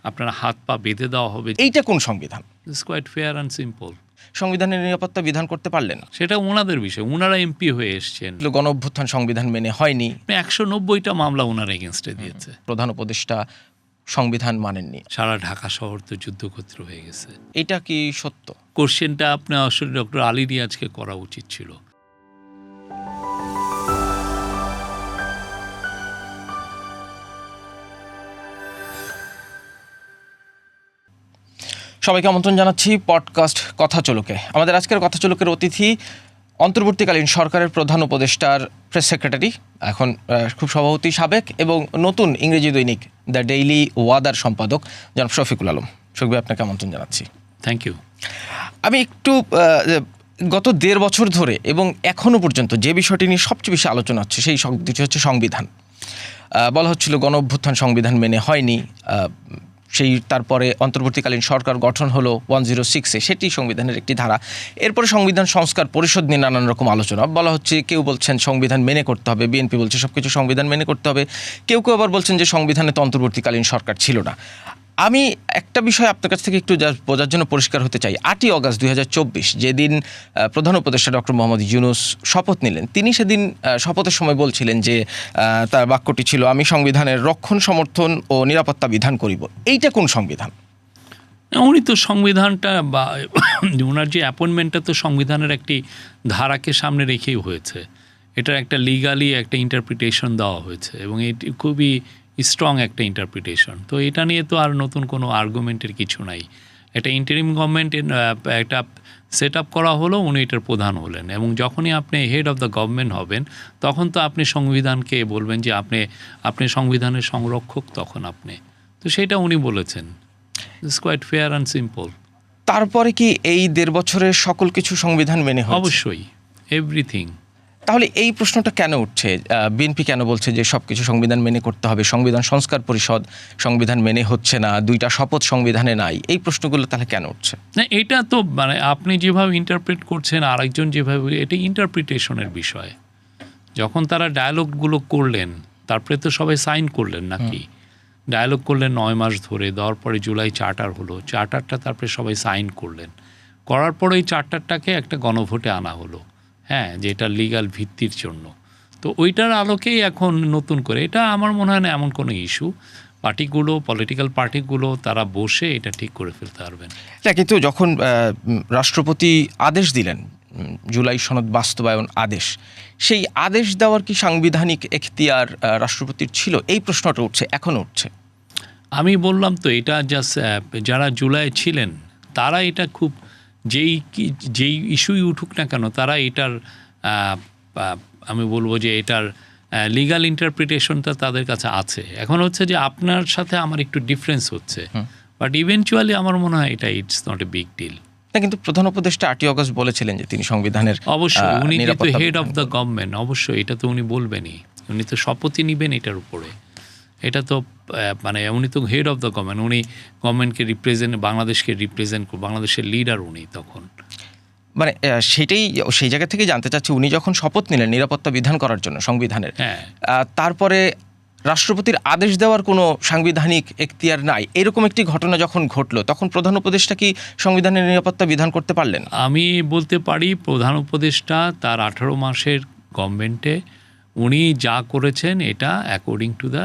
আপনার হাত পা বেঁধে দেওয়া হবে। এইটা কোন সংবিধান? It's quite fair and simple. সংবিধানের নিরাপত্তা বিধান করতে পারলেন না, সেটা ওনাদের বিষয়, ওনারা এমপি হয়ে এসছেন। গণ অভ্যুত্থান সংবিধান মেনে হয়নি, 190টা মামলা ওনারা এগেনস্টে দিয়েছে। প্রধান উপদেষ্টা সংবিধান মানেননি, সারা ঢাকা শহর তো যুদ্ধক্ষেত্র হয়ে গেছে। এটা কি সত্য? কোশ্চেনটা আপনার আসলে ডক্টর আলী রিয়াজকে করা উচিত ছিল। সবাইকে আমন্ত্রণ জানাচ্ছি পডকাস্ট কথা চলুকে। আমাদের আজকের কথা চলুকের অতিথি অন্তর্বর্তীকালীন সরকারের প্রধান উপদেষ্টার প্রেস সেক্রেটারি, এখন খুব সভাপতি সাবেক, এবং নতুন ইংরেজি দৈনিক দ্য ডেইলি ওয়াদার সম্পাদক জনাব শফিকুল আলম। শফিক, আপনাকে আমন্ত্রণ জানাচ্ছি। Thank you. আমি একটু গত 1.5 বছর ধরে এবং এখনও পর্যন্ত যে বিষয়টি নিয়ে সবচেয়ে বেশি আলোচনা হচ্ছে সেই বিষয়টি হচ্ছে সংবিধান। বলা হচ্ছিল গণ অভ্যুত্থান সংবিধান মেনে হয়নি, সেই তারপরে অন্তর্বর্তীকালীন সরকার গঠন হলো 106-এ, সেটি সংবিধানের একটি ধারা। এরপরে সংবিধান সংস্কার পরিষদ নিয়ে নানান রকম আলোচনা। বলা হচ্ছে কেউ বলছেন সংবিধান মেনে করতে হবে, বিএনপি বলছে সব কিছু সংবিধান মেনে করতে হবে, কেউ কেউ আবার বলছেন যে সংবিধানে তো অন্তর্বর্তীকালীন সরকার ছিল না। আমি একটা বিষয় আপনার কাছ থেকে একটু বোঝার জন্য পরিষ্কার হতে চাই। 8ই অগাস্ট 2024 যেদিন প্রধান উপদেষ্টা ডক্টর মোহাম্মদ ইউনূস শপথ নিলেন, তিনি সেদিন শপথের সময় বলছিলেন যে তার বাক্যটি ছিল, আমি সংবিধানের রক্ষণ, সমর্থন ও নিরাপত্তা বিধান করিব। এইটা কোন সংবিধান? উনি তো সংবিধানটা বা ওনার যে অ্যাপয়েন্টমেন্টটা তো সংবিধানের একটি ধারাকে সামনে রেখেই হয়েছে। এটার একটা লিগালি একটা ইন্টারপ্রিটেশন দেওয়া হয়েছে এবং এটি খুবই স্ট্রং একটা ইন্টারপ্রিটেশন। তো এটা নিয়ে তো আর নতুন কোনো আর্গুমেন্টের কিছু নাই। একটা ইন্টারিম গভর্নমেন্ট একটা সেট আপ করা হলো, উনি এটার প্রধান হলেন, এবং যখনই আপনি হেড অফ দ্য গভর্নমেন্ট হবেন তখন তো আপনি সংবিধানকে বলবেন যে আপনি সংবিধানের সংরক্ষক, তখন আপনি তো সেটা উনি বলেছেন। It's quite fair and simple. তারপরে কি এই 1.5 বছরের সকল কিছু সংবিধান মেনে হয়েছে? অবশ্যই, এভরিথিং। তাহলে এই প্রশ্নটা কেন উঠছে? বিএনপি কেন বলছে যে সব কিছু সংবিধান মেনে করতে হবে, সংবিধান সংস্কার পরিষদ সংবিধান মেনে হচ্ছে না, 2টা শপথ সংবিধানে নাই? এই প্রশ্নগুলো তাহলে কেন উঠছে? না, এটা তো মানে আপনি যেভাবে ইন্টারপ্রেট করছেন, আরেকজন যেভাবে, এটা ইন্টারপ্রিটেশনের বিষয়। যখন তারা ডায়ালগগুলো করলেন তারপরে তো সবাই সাইন করলেন নাকি? ডায়ালগ করলেন 9 মাস ধরে, দেওয়ার পরে জুলাই চার্টার হলো, চার্টারটা তারপরে সবাই সাইন করলেন, করার পরে ওই চার্টারটাকে একটা গণভোটে আনা হলো, হ্যাঁ, যে এটা লিগাল ভিত্তির জন্য। তো ওইটার আলোকেই এখন নতুন করে, এটা আমার মনে হয় না এমন কোনো ইস্যু। পার্টিগুলো, পলিটিক্যাল পার্টিগুলো তারা বসে এটা ঠিক করে ফেলতে পারবেন। কিন্তু যখন রাষ্ট্রপতি আদেশ দিলেন, জুলাই সনদ বাস্তবায়ন আদেশ, সেই আদেশ দেওয়ার কি সাংবিধানিক এখতিয়ার রাষ্ট্রপতির ছিল? এই প্রশ্নটা উঠছে, এখনও উঠছে। আমি বললাম তো, এটা জাস্ট যারা জুলাই ছিলেন তারা এটা খুব, যেই ইস্যুই উঠুক না কেন, তারা এটার আমি বলবো যে এটার লিগাল ইন্টারপ্রিটেশনটা তাদের কাছে আছে। এখন হচ্ছে যে আপনার সাথে আমার একটু ডিফারেন্স হচ্ছে, বাট ইভেনচুয়ালি আমার মনে হয় এটা it's not a big deal. না, কিন্তু প্রধান উপদেষ্টা 8ই অগাস্ট বলেছিলেন যে তিনি সংবিধানের, অবশ্যই উনি যেহেতু হেড অফ দ্য গভর্নমেন্ট, অবশ্যই এটা তো উনি বলবেনই, উনি তো শপথই নেবেন এটার উপরে। এটা তো মানে উনি তো হেড অফ দ্য গভর্নমেন্ট, উনি গভর্নমেন্টকে রিপ্রেজেন্ট, বাংলাদেশকে রিপ্রেজেন্ট, বাংলাদেশের লিডার উনি তখন। মানে সেটাই, সেই জায়গা থেকে জানতে চাচ্ছি, উনি যখন শপথ নিলেন নিরাপত্তা বিধান করার জন্য সংবিধানের, তারপরে রাষ্ট্রপতির আদেশ দেওয়ার কোনো সাংবিধানিক এখতিয়ার নাই, এরকম একটি ঘটনা যখন ঘটলো, তখন প্রধান উপদেষ্টা কি সংবিধানের নিরাপত্তা বিধান করতে পারলেন? আমি বলতে পারি প্রধান উপদেষ্টা তার 18 মাসের গভর্নমেন্টে উনি যা করেছেন এটা according to the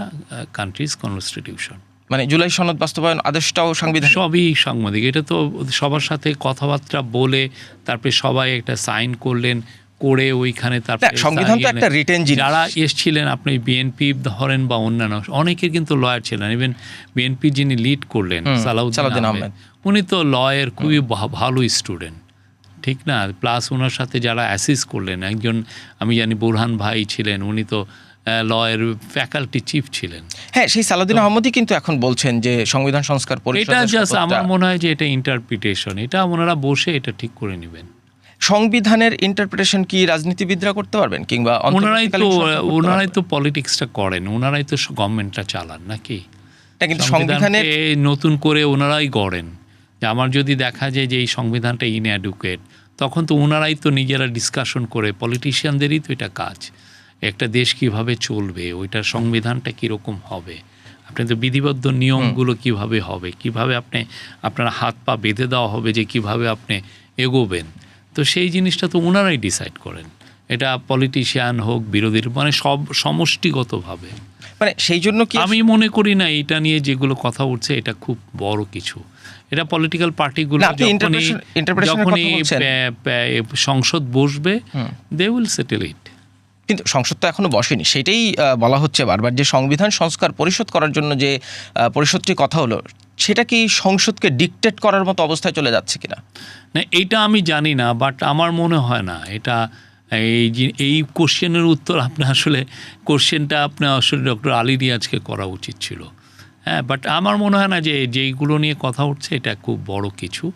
countries constitution. মানে জুলাই সনদ বাস্তবায়ন আদেশটাও সংবিধান, সবই সাংবাদিক, এটা তো সবার সাথে কথাবার্তা বলে তারপরে সবাই একটা সাইন করলেন, করে ওইখানে তারপরে সংবিধান তো একটা রিটেন জিনিস। যারা এসছিলেন, আপনি বিএনপি ধরেন বা অন্যান্য অনেকের কিন্তু লয়ার ছিলেন, ইভেন বিএনপি যিনি লিড করলেন সালাউদ্দিন আহমেদ, উনি তো লয়ের খুবই ভালো স্টুডেন্ট, ঠিক না? প্লাস ওনার সাথে যারা অ্যাসিস্ট করলেন, একজন আমি জানি বুরহান ভাই ছিলেন, উনি তো লয়ের ফ্যাকাল্টি চিফ ছিলেন। হ্যাঁ, সেই সালাউদ্দিন আহমদই কিন্তু এখন বলছেন যে সংবিধান সংস্কার পরিষদ, এটা জাস্ট আমার মনে হয় যে এটা ইন্টারপ্রিটেশন, এটা ওনারা বসে এটা ঠিক করে নেবেন। সংবিধানের ইন্টারপ্রিটেশন কি রাজনীতিবিদরা করতে পারবেন, কিংবা ওনারাই তো পলিটিক্সটা করেন, ওনারাই তো গভর্নমেন্টটা চালান নাকি? কিন্তু সংবিধানে নতুন করে ওনারাই গড়েন। আমার যদি দেখা যায় যে এই সংবিধানটা ইনঅ্যাডুকেট, তখন তো ওনারাই তো নিজেরা ডিসকাশন করে, পলিটিশিয়ানদেরই তো এটা কাজ, একটা দেশ কিভাবে চলবে, ওইটার সংবিধানটা কীরকম হবে। আপনি তো বিধিবদ্ধ নিয়মগুলো কিভাবে হবে, কিভাবে আপনার হাত পা বেঁধে দেওয়া হবে যে কিভাবে আপনি এগোবেন, তো সেই জিনিসটা তো ওনারাই ডিসাইড করেন। এটা পলিটিশিয়ান হোক, বিরোধীর, মানে সব সমষ্টিগতভাবে। মানে সেই জন্য কি আমি মনে করি না এটা নিয়ে যেগুলো কথা উঠছে এটা খুব বড় কিছু। এটা পলিটিক্যাল পার্টিগুলো যখনই সংসদ বসবে, দে উইল সেটেল ইট। কিন্তু সংসদ তো এখনো বসেনি, সেটাই বলা হচ্ছে বারবার যে সংবিধান সংস্কার পরিষদ করার জন্য যে পরিষদটির কথা হলো, সেটা কি সংসদকে ডিকটেট করার মতো অবস্থায় চলে যাচ্ছে কিনা? না, এইটা আমি জানি না, বাট আমার মনে হয় না এটা। এই কোশ্চেনের উত্তর আপনার আসলে ডক্টর আলী রিয়াজকে করা উচিত ছিল। হ্যাঁ, বাট আমার মনে হয় না যে যেইগুলো নিয়ে কথা উঠছে এটা খুব বড় কিছু।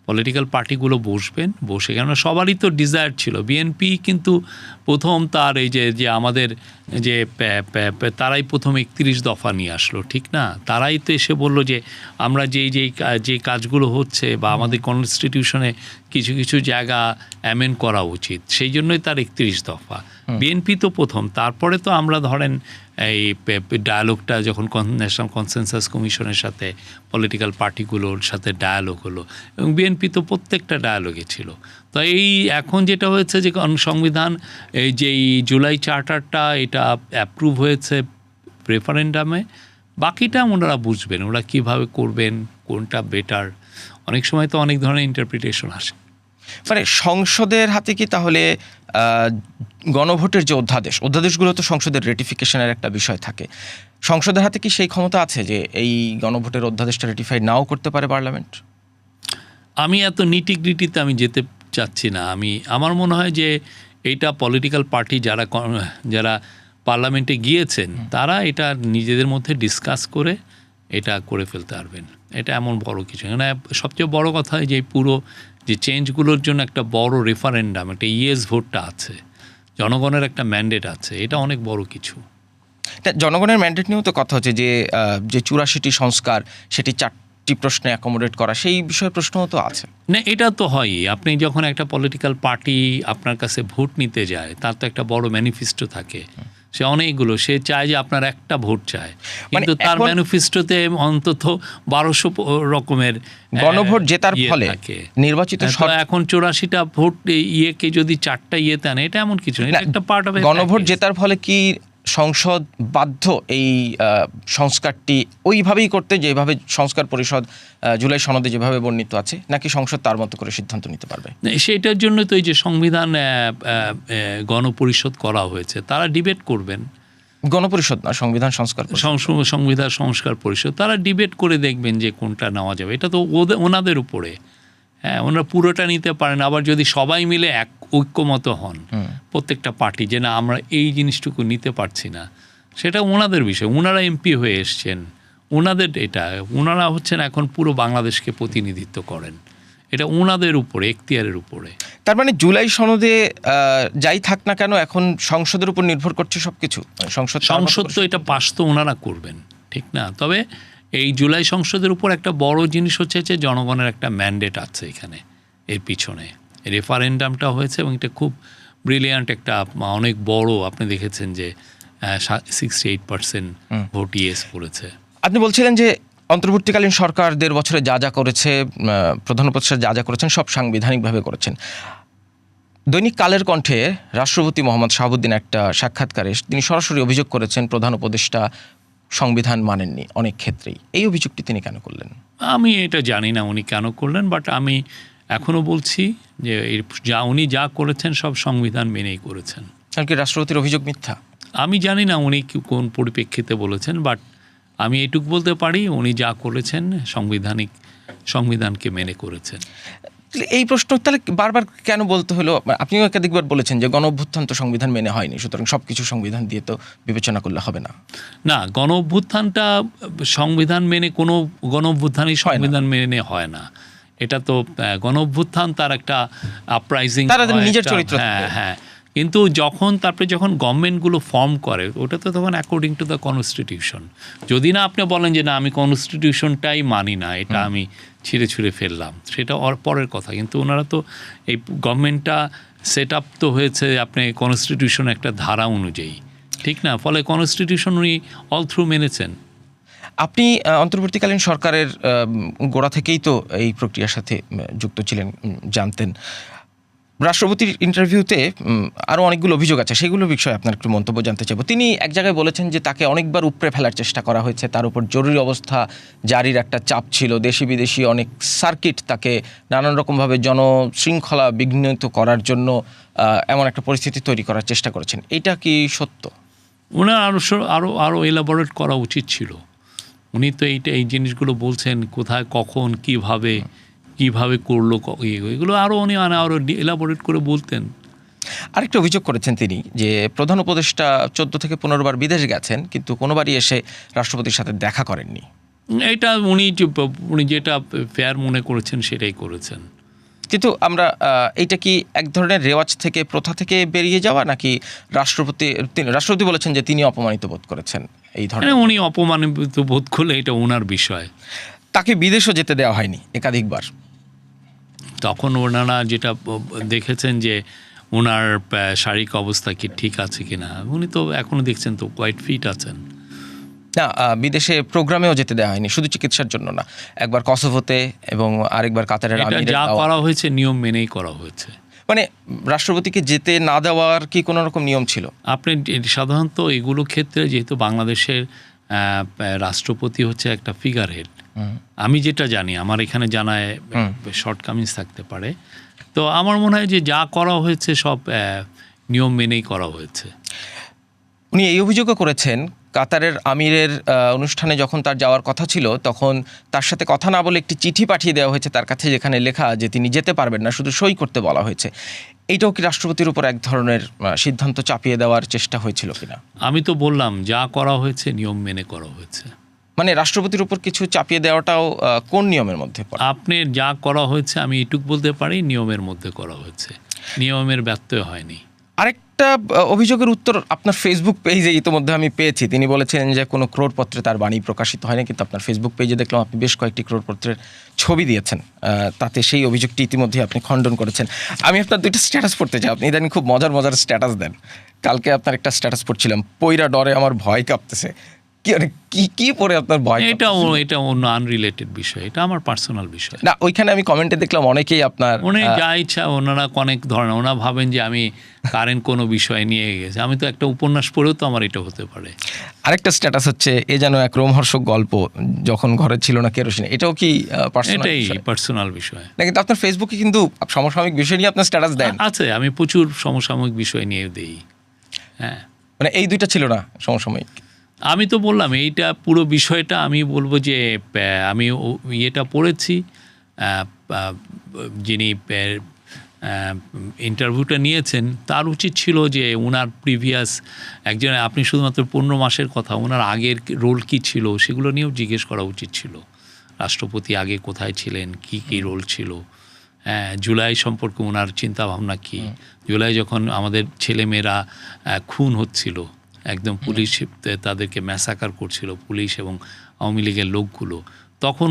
পলিটিক্যাল পার্টিগুলো বসে, কেননা সবারই তো ডিজায়ার ছিল। বিএনপি কিন্তু প্রথম তার এই যে আমাদের যে তারাই প্রথম 31 দফা নিয়ে আসলো, ঠিক না? তারাই তো এসে বলল যে আমরা যে কাজগুলো হচ্ছে বা আমাদের কনস্টিটিউশনে কিছু কিছু জায়গা অ্যামেন্ড করা উচিত, সেই জন্যই তার 31 দফা। বিএনপি তো প্রথম, তারপরে তো আমরা ধরেন এই ডায়ালগটা যখন ন্যাশনাল কনসেনসাস কমিশনের সাথে পলিটিক্যাল পার্টিগুলোর সাথে ডায়ালগ হলো, এবং বিএনপি তো প্রত্যেকটা ডায়ালগে ছিল। তো এই এখন যেটা হয়েছে যে সংবিধান এই যে জুলাই চার্টারটা এটা অ্যাপ্রুভ হয়েছে রেফারেন্ডামে, বাকিটা ওনারা বুঝবেন, ওরা কিভাবে করবেন, কোনটা বেটার। অনেক সময় তো অনেক ধরনের ইন্টারপ্রিটেশন আসে। মানে সংসদের হাতে কি তাহলে গণভোটের যে অধ্যাদেশগুলো তো সংসদের রেটিফিকেশনের একটা বিষয় থাকে, সংসদের হাতে কি সেই ক্ষমতা আছে যে এই গণভোটের অধ্যাদেশটা রেটিফাই নাও করতে পারে পার্লামেন্ট? আমি এত নিটিগ্রিটিতে আমি যেতে চাচ্ছি না। আমার মনে হয় যে এইটা পলিটিক্যাল পার্টি যারা পার্লামেন্টে গিয়েছেন তারা এটা নিজেদের মধ্যে ডিসকাস করে এটা করে ফেলতে পারবেন। এটা এমন বড় কিছু না। সবচেয়ে বড় কথা যে পুরো যে চেঞ্জগুলোর জন্য একটা বড় রেফারেন্ডাম, একটা ইয়েস ভোটটা আছে, জনগণের একটা ম্যান্ডেট আছে, এটা অনেক বড় কিছু। জনগণের ম্যান্ডেট নিয়েও তো কথা হচ্ছে যে 84টি সংস্কার সেটি 4টি প্রশ্নে অ্যাকোমোডেট করা, সেই বিষয়ে প্রশ্নও তো আছে। না, এটা তো হয়ই। আপনি যখন একটা পলিটিক্যাল পার্টি আপনার কাছে ভোট নিতে যায়, তার তো একটা বড় ম্যানিফেস্টো থাকে, সে অনেকগুলো, সে চায় যে আপনার একটা ভোট চায়, কিন্তু তার ম্যানিফেস্টোতে অন্তত 1200 রকমের গণভোট জেতার ফলে নির্বাচিত এখন 84টা ভোট ইয়েকে যদি 4টা ইয়েতে আনে, এটা এমন কিছু না, এটা একটা পার্ট অফ গণভোট জেতার ফলে কি সংসদ বাধ্য এই সংস্কারটি ওইভাবেই করতে যেভাবে সংস্কার পরিষদ জুলাই সনদে যেভাবে বর্ণিত আছে, নাকি সংসদ তার মতো করে সিদ্ধান্ত নিতে পারবে? সেটার জন্য তো এই যে সংবিধান গণপরিষদ করা হয়েছে, তারা ডিবেট করবেন। গণপরিষদ না, সংবিধান সংস্কার পরিষদ, তারা ডিবেট করে দেখবেন যে কোনটা নেওয়া যাবে। এটা তো ওনাদের উপরে। হ্যাঁ, ওনারা পুরোটা নিতে পারেন। আবার যদি সবাই মিলে ঐক্যমত হন প্রত্যেকটা পার্টি যে না আমরা এই জিনিসটুকু নিতে পারছি না, সেটা ওনাদের বিষয়। ওনারা এমপি হয়ে এসছেন, ওনাদের এটা, ওনারা হচ্ছেন এখন পুরো বাংলাদেশকে প্রতিনিধিত্ব করেন, এটা ওনাদের উপরে, এখতিয়ারের উপরে। তার মানে জুলাই সনদে যাই থাক না কেন এখন সংসদের উপর নির্ভর করছে সবকিছু। সংসদ তো এটা পাস তো ওনারা করবেন, ঠিক না? তবে এই জুলাই সংসদের উপর একটা বড় জিনিস হচ্ছে যে জনগণের একটা ম্যান্ডেট আছে এখানে, এর পিছনে রেফারেন্ডামটা হয়েছে, এবং এটা খুব ব্রিলিয়ান্ট একটা অনেক বড়, আপনি দেখেছেন যে 68% ভোট ইয়েস করেছে। আপনি বলছিলেন যে অন্তর্বর্তীকালীন সরকার 1.5 বছরে যা যা করেছে, প্রধান উপদেষ্টা যা যা করেছেন সব সাংবিধানিকভাবে করেছেন। দৈনিক কালের কণ্ঠে রাষ্ট্রপতি মোহাম্মদ শাহাবুদ্দিন একটা সাক্ষাৎকারে তিনি সরাসরি অভিযোগ করেছেন প্রধান উপদেষ্টা সংবিধান মানেননি অনেক ক্ষেত্রেই। এই অভিযোগটি তিনি কেন করলেন? আমি এটা জানি না উনি কেন করলেন, বাট আমি এখনও বলছি যে উনি যা করেছেন সব সংবিধান মেনেই করেছেন। কারণ কি রাষ্ট্রপতির অভিযোগ মিথ্যা? আমি জানি না উনি কোন পরিপ্রেক্ষিতে বলেছেন, বাট আমি এটুকু বলতে পারি উনি যা করেছেন সংবিধানকে মেনে করেছেন। এই প্রশ্ন তাহলে বারবার কেন বলতে হলো? আপনিও একাধিকবার বলেছেন যে গণঅভ্যুত্থান তো সংবিধান মেনে হয়নি, সুতরাং সবকিছু সংবিধান দিয়ে তো বিবেচনা করলে হবে না। না, গণঅভ্যুত্থানটা সংবিধান মেনে, কোনো গণঅভ্যুত্থানই সংবিধান মেনে হয় না। এটা তো গণঅভ্যুত্থান তার একটা আপরাইজিং, তারা নিজের চরিত্র। হ্যাঁ, কিন্তু তারপরে যখন গভর্নমেন্টগুলো ফর্ম করে, ওটা তো তখন অ্যাকর্ডিং টু দ্য কনস্টিটিউশন। যদি না আপনি বলেন যে না আমি কনস্টিটিউশনটাই মানি না, এটা আমি ছিঁড়ে ফেললাম, সেটা পরের কথা। কিন্তু ওনারা তো এই গভর্নমেন্টটা সেট আপ তো হয়েছে আপনি কনস্টিটিউশন একটা ধারা অনুযায়ী, ঠিক না? ফলে কনস্টিটিউশন উনি অল থ্রু মেনেছেন। আপনি অন্তর্বর্তীকালীন সরকারের গোড়া থেকেই তো এই প্রক্রিয়ার সাথে যুক্ত ছিলেন, জানতেন। রাষ্ট্রপতির ইন্টারভিউতে আরও অনেকগুলো অভিযোগ আছে, সেগুলো বিষয়ে আপনার একটু মন্তব্য জানতে চাইব। তিনি এক জায়গায় বলেছেন যে তাকে অনেকবার উপড়ে ফেলার চেষ্টা করা হয়েছে, তার উপর জরুরি অবস্থা জারির একটা চাপ ছিল, দেশি বিদেশি অনেক সার্কিট তাকে নানান রকমভাবে জনশৃঙ্খলা বিঘ্নিত করার জন্য এমন একটা পরিস্থিতি তৈরি করার চেষ্টা করেছেন। এটা কি সত্য? ওনার আরও এলাবোরেট করা উচিত ছিল। উনি তো এই জিনিসগুলো বলছেন, কোথায় কখন কিভাবে করলো, এগুলো উনি আরও এলাবোরেট করে বলতেন। আরেকটা অভিযোগ করেছেন তিনি যে প্রধান উপদেষ্টা 14 থেকে 15 বার বিদেশ গেছেন, কিন্তু কোনোবারই এসে রাষ্ট্রপতির সাথে দেখা করেননি। এটা উনি যেটা ফেয়ার মনে করেছেন সেটাই করেছেন। কিন্তু এইটা কি এক ধরনের রেওয়াজ থেকে, প্রথা থেকে বেরিয়ে যাওয়া, নাকি রাষ্ট্রপতি বলেছেন যে তিনি অপমানিত বোধ করেছেন এই ধরনের? উনি অপমানিত বোধ করলে এটা ওনার বিষয়। তাকে বিদেশও যেতে দেওয়া হয়নি একাধিকবার। তখন ওনারা যেটা দেখেছেন যে ওনার শারীরিক অবস্থা কি ঠিক আছে কিনা, উনি তো এখনো দেখছেন তো কোয়াইট ফিট আছেন। না, বিদেশে প্রোগ্রামেও যেতে দেওয়া হয়নি, শুধু চিকিৎসার জন্য না, একবার কসোভোতে এবং আরেকবার কাতারের আমিরে। যা করা হয়েছে নিয়ম মেনেই করা হয়েছে। মানে রাষ্ট্রপতিকে যেতে না দেওয়ার কি কোনো রকম নিয়ম ছিল? আপনি সাধারণত এগুলো ক্ষেত্রে, যেহেতু বাংলাদেশের রাষ্ট্রপতি হচ্ছে একটা ফিগার হেড, আমি যেটা জানি, আমার এখানে জানায় শর্টকামিংস থাকতে পারে, তো আমার মনে হয় যে যা করা হয়েছে সব নিয়ম মেনেই করা হয়েছে। উনি এই অভিযোগও করেছেন, কাতারের আমিরের অনুষ্ঠানে যখন তার যাওয়ার কথা ছিল, তখন তার সাথে কথা না বলে একটি চিঠি পাঠিয়ে দেওয়া হয়েছে তার কাছে, যেখানে লেখা যে তিনি যেতে পারবেন না, শুধু সই করতে বলা হয়েছে। এইটাও কি রাষ্ট্রপতির উপর এক ধরনের সিদ্ধান্ত চাপিয়ে দেওয়ার চেষ্টা হয়েছিল কিনা? আমি তো বললাম যা করা হয়েছে নিয়ম মেনে করা হয়েছে। মানে রাষ্ট্রপতির উপর কিছু চাপিয়ে দেওয়াটাও কোন নিয়মের মধ্যে পড়ে? আপনি যা করা হয়েছে, আমি এটুক বলতে পারি, নিয়মের মধ্যে করা হয়েছে, নিয়মের ব্যত্যয় হয়নি। আরেকটা অভিযোগের উত্তর আপনার ফেসবুক পেজে ইতিমধ্যে আমি পেয়েছি। তিনি বলেছেন যে কোনো ক্রোড়পত্রে তার বাণী প্রকাশিত হয়নি, কিন্তু আপনার ফেসবুক পেজে দেখলাম আপনি বেশ কয়েকটি ক্রোড়পত্রের ছবি দিয়েছেন, তাতে সেই অভিযোগটি ইতিমধ্যে আপনি খণ্ডন করেছেন। আমি আপনার দুইটা স্ট্যাটাস পড়তে চাই, আপনি ইদানিং খুব মজার স্ট্যাটাস দেন। কালকে আপনার একটা স্ট্যাটাস পড়ছিলাম, পইরা ডরে আমার ভয় কাঁপতেছে। কি পরে আপনার ভয়? এটা অন্য আনরিলেটেড বিষয়, এটা আমার পার্সোনাল বিষয় না। ওইখানে আমি কমেন্টে দেখলাম অনেকেই আপনার যা ইচ্ছা, ওনারা অনেক ধরনের, ওনারা ভাবেন যে আমি কারেন্ট কোনো বিষয় নিয়ে গেছি। আমি তো একটা উপন্যাস পড়েও তো আমার এটা হতে পারে। আরেকটা স্ট্যাটাস হচ্ছে, এ যেন এক রোমহর্ষক গল্প, যখন ঘরে ছিল না কেরোসিন। এটাও কি পার্সোনাল বিষয় না? কিন্তু আপনার ফেসবুকে কিন্তু সমসাময়িক বিষয় নিয়ে আপনার স্ট্যাটাস দেন। আছে, আমি প্রচুর সমসাময়িক বিষয় নিয়ে দেই। হ্যাঁ, মানে এই দুইটা ছিল না সমসাময়িক? আমি তো বললাম এইটা পুরো বিষয়টা আমি বলবো যে আমি ইয়েটা পড়েছি, যিনি ইন্টারভিউটা নিয়েছেন তার উচিত ছিল যে ওনার প্রিভিয়াস একজন, আপনি শুধুমাত্র 15 মাসের কথা, ওনার আগের রোল কী ছিল সেগুলো নিয়েও জিজ্ঞেস করা উচিত ছিল। রাষ্ট্রপতি আগে কোথায় ছিলেন, কী রোল ছিল, হ্যাঁ, জুলাই সম্পর্কে ওনার চিন্তাভাবনা কী, জুলাই যখন আমাদের ছেলেমেয়েরা খুন হচ্ছিল, একদম পুলিশ তাদেরকে ম্যাসাকার করছিল, পুলিশ এবং আওয়ামী লীগের লোকগুলো, তখন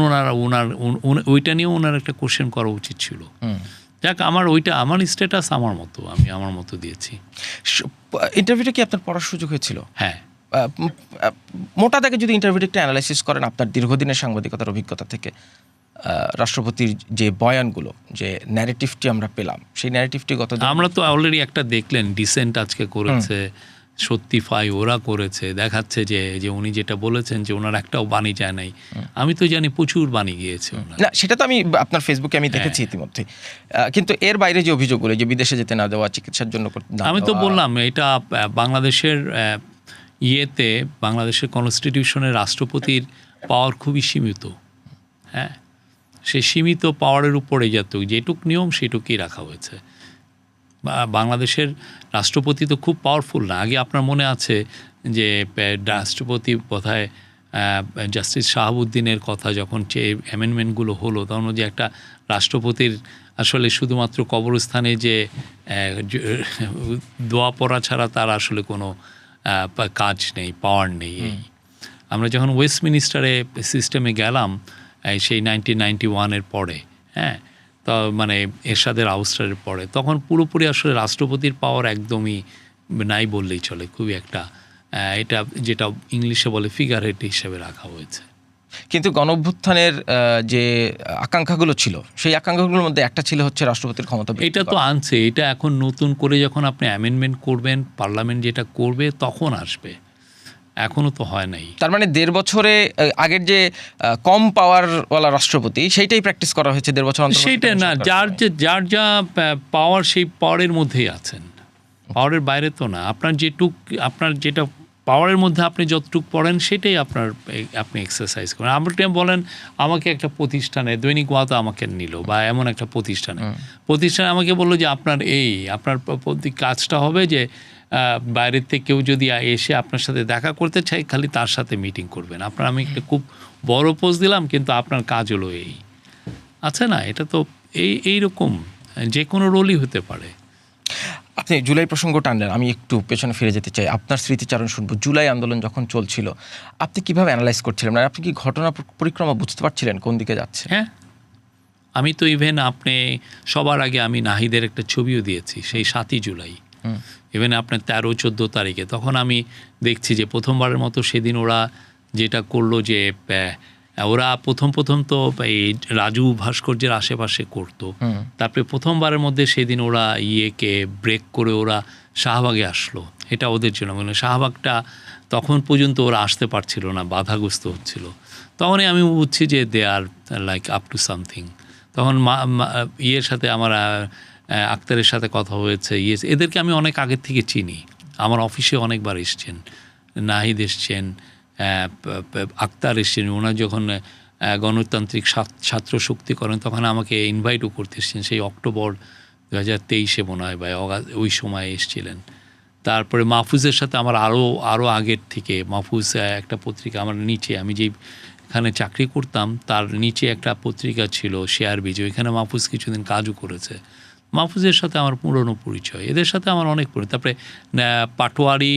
ওইটা নিয়েও ওনার একটা কোশ্চেন করা উচিত ছিল। যাক, আমার স্ট্যাটাস আমি আমার মতো দিয়েছি। ইন্টারভিউটা কি আপনার পড়ার সুযোগ হয়েছিল? হ্যাঁ। মোটা দাগে যদি ইন্টারভিউটা একটা অ্যানালাইসিস করেন আপনার দীর্ঘদিনের সাংবাদিকতার অভিজ্ঞতা থেকে, রাষ্ট্রপতির যে বয়ানগুলো, যে ন্যারেটিভটি আমরা পেলাম, সেই ন্যারেটিভটি আমরা তো অলরেডি একটা দেখলেন, ডিসেন্ট আজকে করেছে, সত্যিফাই ওরা করেছে, দেখাচ্ছে যে উনি যেটা বলেছেন যে ওনার একটাও বাণী যায় নাই। আমি তো জানি প্রচুর বাণী গিয়েছে। না, সেটা তো আমি আপনার ফেসবুকে আমি দেখেছি ইতিমধ্যে, কিন্তু এর বাইরে যে অভিযোগগুলো, যে বিদেশে যেতে না দেওয়া, চিকিৎসার জন্য, আমি তো বললাম এটা বাংলাদেশের বাংলাদেশের কনস্টিটিউশনের রাষ্ট্রপতির পাওয়ার খুবই সীমিত। হ্যাঁ, সেই সীমিত পাওয়ারের উপরে যেটুক নিয়ম সেটুকুই রাখা হয়েছে। বাংলাদেশের রাষ্ট্রপতি তো খুব পাওয়ারফুল না। আগে আপনার মনে আছে যে রাষ্ট্রপতি বোধহয় জাস্টিস শাহাবুদ্দিনের কথা যখন অ্যামেন্ডমেন্টগুলো হলো, তখন যে একটা রাষ্ট্রপতির আসলে শুধুমাত্র কবরস্থানে যে দোয়া পড়া ছাড়া তার আসলে কোনো কাজ নেই, পাওয়ার নেই। আমরা যখন ওয়েস্টমিনিস্টারে সিস্টেমে গেলাম সেই 1991-এর পরে, হ্যাঁ, তো মানে এরশাদের আউস্টারের পরে, তখন পুরোপুরি আসলে রাষ্ট্রপতির পাওয়ার একদমই নাই বললেই চলে। খুবই একটা এটা যেটা ইংলিশে বলে ফিগার হেড হিসেবে রাখা হয়েছে। কিন্তু গণঅভ্যুত্থানের যে আকাঙ্ক্ষাগুলো ছিল, সেই আকাঙ্ক্ষাগুলোর মধ্যে একটা ছিল হচ্ছে রাষ্ট্রপতির ক্ষমতা বৃদ্ধি এটা তো করা। আনছে, এটা এখন নতুন করে যখন আপনি অ্যামেন্ডমেন্ট করবেন, পার্লামেন্ট যেটা করবে তখন আসবে, এখনও তো হয় নাই। তার মানে 1.5 বছরে আগের যে কম পাওয়ারওয়ালা রাষ্ট্রপতি, সেইটাই প্র্যাকটিস করা হয়েছে 1.5 বছর অন্তর। সেইটা না, যার যা পাওয়ার সেই পাওয়ারের মধ্যেই আছেন, পাওয়ারের বাইরে তো না। আপনার যেটা পাওয়ারের মধ্যে আপনি যতটুক পড়েন সেটাই আপনি এক্সারসাইজ করেন। আপনি বলেন আমাকে একটা প্রতিষ্ঠানে, দৈনিক ওয়াতা আমাকে নিল বা এমন একটা প্রতিষ্ঠানে আমাকে বললো যে আপনার কাজটা হবে যে বাইরের থেকে কেউ যদি এসে আপনার সাথে দেখা করতে চাই, খালি তার সাথে মিটিং করবেন। আমি একটা খুব বড় পোস্ট দিলাম, কিন্তু আপনার কাজ হলো এই আছে না। এটা তো এইরকম যে কোনো রোলই হতে পারে। আপনি জুলাই প্রসঙ্গ টানলেন, আমি একটু পেছনে ফিরে যেতে চাই, আপনার স্মৃতিচারণ শুনবো। জুলাই আন্দোলন যখন চলছিল, আপনি কিভাবে অ্যানালাইজ করছিলেন? মানে আপনি কি ঘটনা পরিক্রমা বুঝতে পারছিলেন কোন দিকে যাচ্ছে? হ্যাঁ, আমি তো ইভেন সবার আগে আমি নাহিদের একটা ছবিও দিয়েছি সেই 7ই জুলাই। ইভেন আপনার 13-14 তারিখে তখন আমি দেখছি যে প্রথমবারের মতো সেদিন ওরা যেটা করলো যে ওরা প্রথম তো এই রাজু ভাস্কর্যের আশেপাশে করতো, তারপরে প্রথমবারের মধ্যে সেদিন ওরা ইয়েকে ব্রেক করে ওরা শাহবাগে আসলো। এটা ওদের জন্য মানে শাহবাগটা তখন পর্যন্ত ওরা আসতে পারছিল না, বাধাগ্রস্ত হচ্ছিল। তখনই আমি বুঝছি যে দে আর লাইক আপ টু সামথিং। তখন ইয়ের সাথে আমার আক্তারের সাথে কথা হয়েছে, এদেরকে আমি অনেক আগের থেকে চিনি, আমার অফিসে অনেকবার এসছেন, নাহিদ এসছেন, আক্তার এসছেন। ওনার যখন গণতান্ত্রিক ছাত্র শক্তি করেন তখন আমাকে ইনভাইটও করতে এসছেন, সেই অক্টোবর 2023 মনে হয় বা ওই সময় এসছিলেন। তারপরে মাহফুজের সাথে আমার আরও আগের থেকে, মাহফুজ একটা পত্রিকা আমার নিচে, আমি যেখানে চাকরি করতাম তার নিচে একটা পত্রিকা ছিল শেয়ার বিজয়, এখানে মাহফুজ কিছুদিন কাজও করেছে। মাহফুজের সাথে আমার পুরনো পরিচয়, এদের সাথে আমার অনেক পরিচয়। তারপরে পাটোয়ারি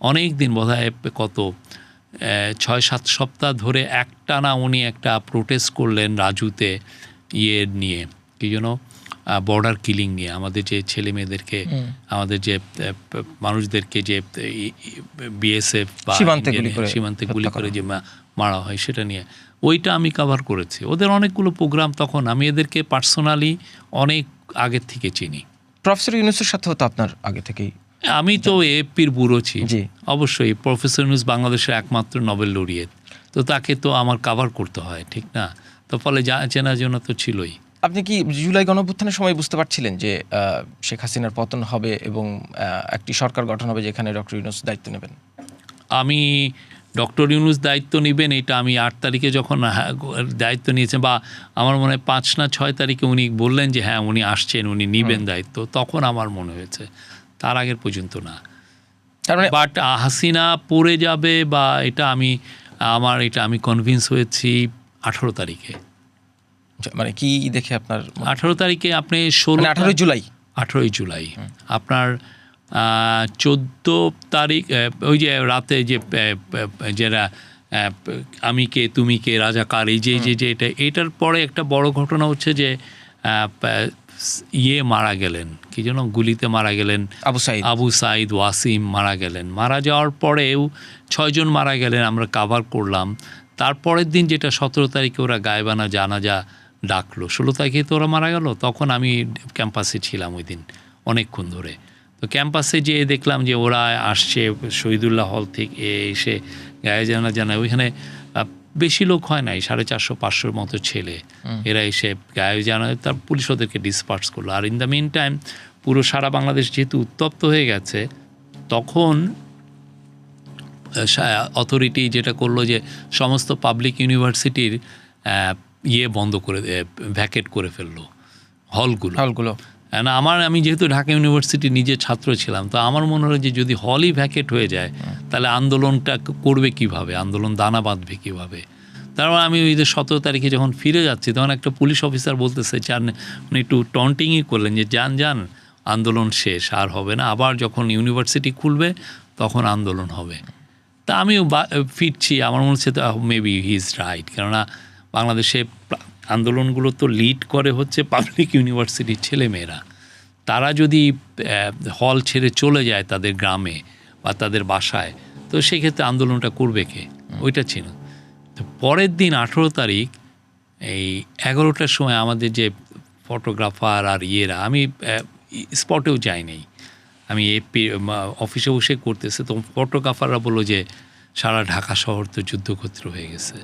অনেক দিন বোধহয় কত 6-7 সপ্তাহ ধরে একটানা উনি একটা প্রোটেস্ট করলেন রাজুতে নিয়ে, কি যেন বর্ডার কিলিং নিয়ে, আমাদের যে ছেলে মেয়েদেরকে, আমাদের যে মানুষদেরকে যে বিএসএফ বা সীমান্তে গুলি করে যে মারা হয় সেটা নিয়ে, ওইটা আমি কভার করেছি। ওদের অনেকগুলো প্রোগ্রাম, তখন আমি এদেরকে পার্সোনালি অনেক আগের থেকে চিনি। প্রফেসর ইউনূসের সাথেও তো আপনার আগে থেকেই? আমি তো এপির ব্যুরো চিফ, অবশ্যই। প্রফেসর ইউনূস বাংলাদেশের একমাত্র নোবেল লরিয়েট, তো তাকে তো আমার কভার করতে হয়, ঠিক না? তো ফলে চেনার জন্য তো ছিলই। আপনি কি জুলাই গণঅভ্যুত্থানের সময় বুঝতে পারছিলেন যে শেখ হাসিনার পতন হবে এবং একটি সরকার গঠন হবে যেখানে ডক্টর ইউনূস দায়িত্ব নেবেন? আমি ডক্টর ইউনূস দায়িত্ব নেবেন এটা আমি 8 তারিখে যখন দায়িত্ব নিয়েছেন, বা আমার মনে হয় 5 না 6 তারিখে উনি বললেন যে হ্যাঁ উনি আসছেন, উনি নেবেন দায়িত্ব, তখন আমার মনে হয়েছে, তার আগের পর্যন্ত না। বাট হাসিনা পড়ে যাবে বা এটা আমি কনভিন্স হয়েছি 18 তারিখে। মানে কি দেখে আপনার? 18 তারিখে আপনি 18 জুলাই আপনার 14 তারিখ ওই যে রাতে যে যারা আমি কে তুমি কে রাজাকার, এই যে এটার পরে একটা বড় ঘটনা হচ্ছে যে মারা গেলেন, কি যেন গুলিতে মারা গেলেন, আবু সাইদ ওয়াসিম মারা গেলেন। মারা যাওয়ার পরেও 6 জন মারা গেলেন, আমরা কাভার করলাম। তারপরের দিন যেটা 17 তারিখে ওরা গায়েবানা জানাজা ডাকলো, 16 তারিখে তো ওরা মারা গেল। তখন আমি ক্যাম্পাসে ছিলাম ওই দিন অনেকক্ষণ ধরে। তো ক্যাম্পাসে যেয়ে দেখলাম যে ওরা আসছে শহীদুল্লাহ হল থেকে এসে গায়ে জানায়, ওইখানে বেশি লোক হয় নাই, 450-500 মতো ছেলে, এরা এসে গায়ে জানায়, তার পুলিশ ওদেরকে ডিসপার্স করলো। আর ইন দ্য মিন টাইম পুরো সারা বাংলাদেশ যেহেতু উত্তপ্ত হয়ে গেছে, তখন অথরিটি যেটা করলো যে সমস্ত পাবলিক ইউনিভার্সিটির বন্ধ করে ভ্যাকেট করে ফেললো হলগুলো। না আমি যেহেতু ঢাকা ইউনিভার্সিটি নিজে ছাত্র ছিলাম, তো আমার মনে হয় যে যদি হলই ভ্যাকেট হয়ে যায় তাহলে আন্দোলনটা করবে কিভাবে, আন্দোলন দানা বাঁধবে কিভাবে। তারপর আমি ওই যে 17 তারিখে যখন ফিরে যাচ্ছি তখন একটা পুলিশ অফিসার বলতেছে, উনি একটু টন্টিংই করলেন যে যান আন্দোলন শেষ, আর হবে না, আবার যখন ইউনিভার্সিটি খুলবে তখন আন্দোলন হবে। তা আমিও ফিরছি, আমার মনে হচ্ছে মেবি হি ইজ রাইট, কেননা বাংলাদেশে আন্দোলনগুলো তো লিড করে হচ্ছে পাবলিক ইউনিভার্সিটির ছেলেমেয়েরা। তারা যদি হল ছেড়ে চলে যায় তাদের গ্রামে বা তাদের বাসায়, তো সেক্ষেত্রে আন্দোলনটা করবে কে? ওইটা ছিল। তো পরের দিন 18 তারিখ এই 11টার সময় আমাদের যে ফটোগ্রাফার আর ইয়েরা, আমি স্পটেও যাইনি, আমি এপি অফিসে বসে করতেছে, তো ফটোগ্রাফাররা বললো যে সারা ঢাকা শহর তো যুদ্ধক্ষেত্র হয়ে গেছে।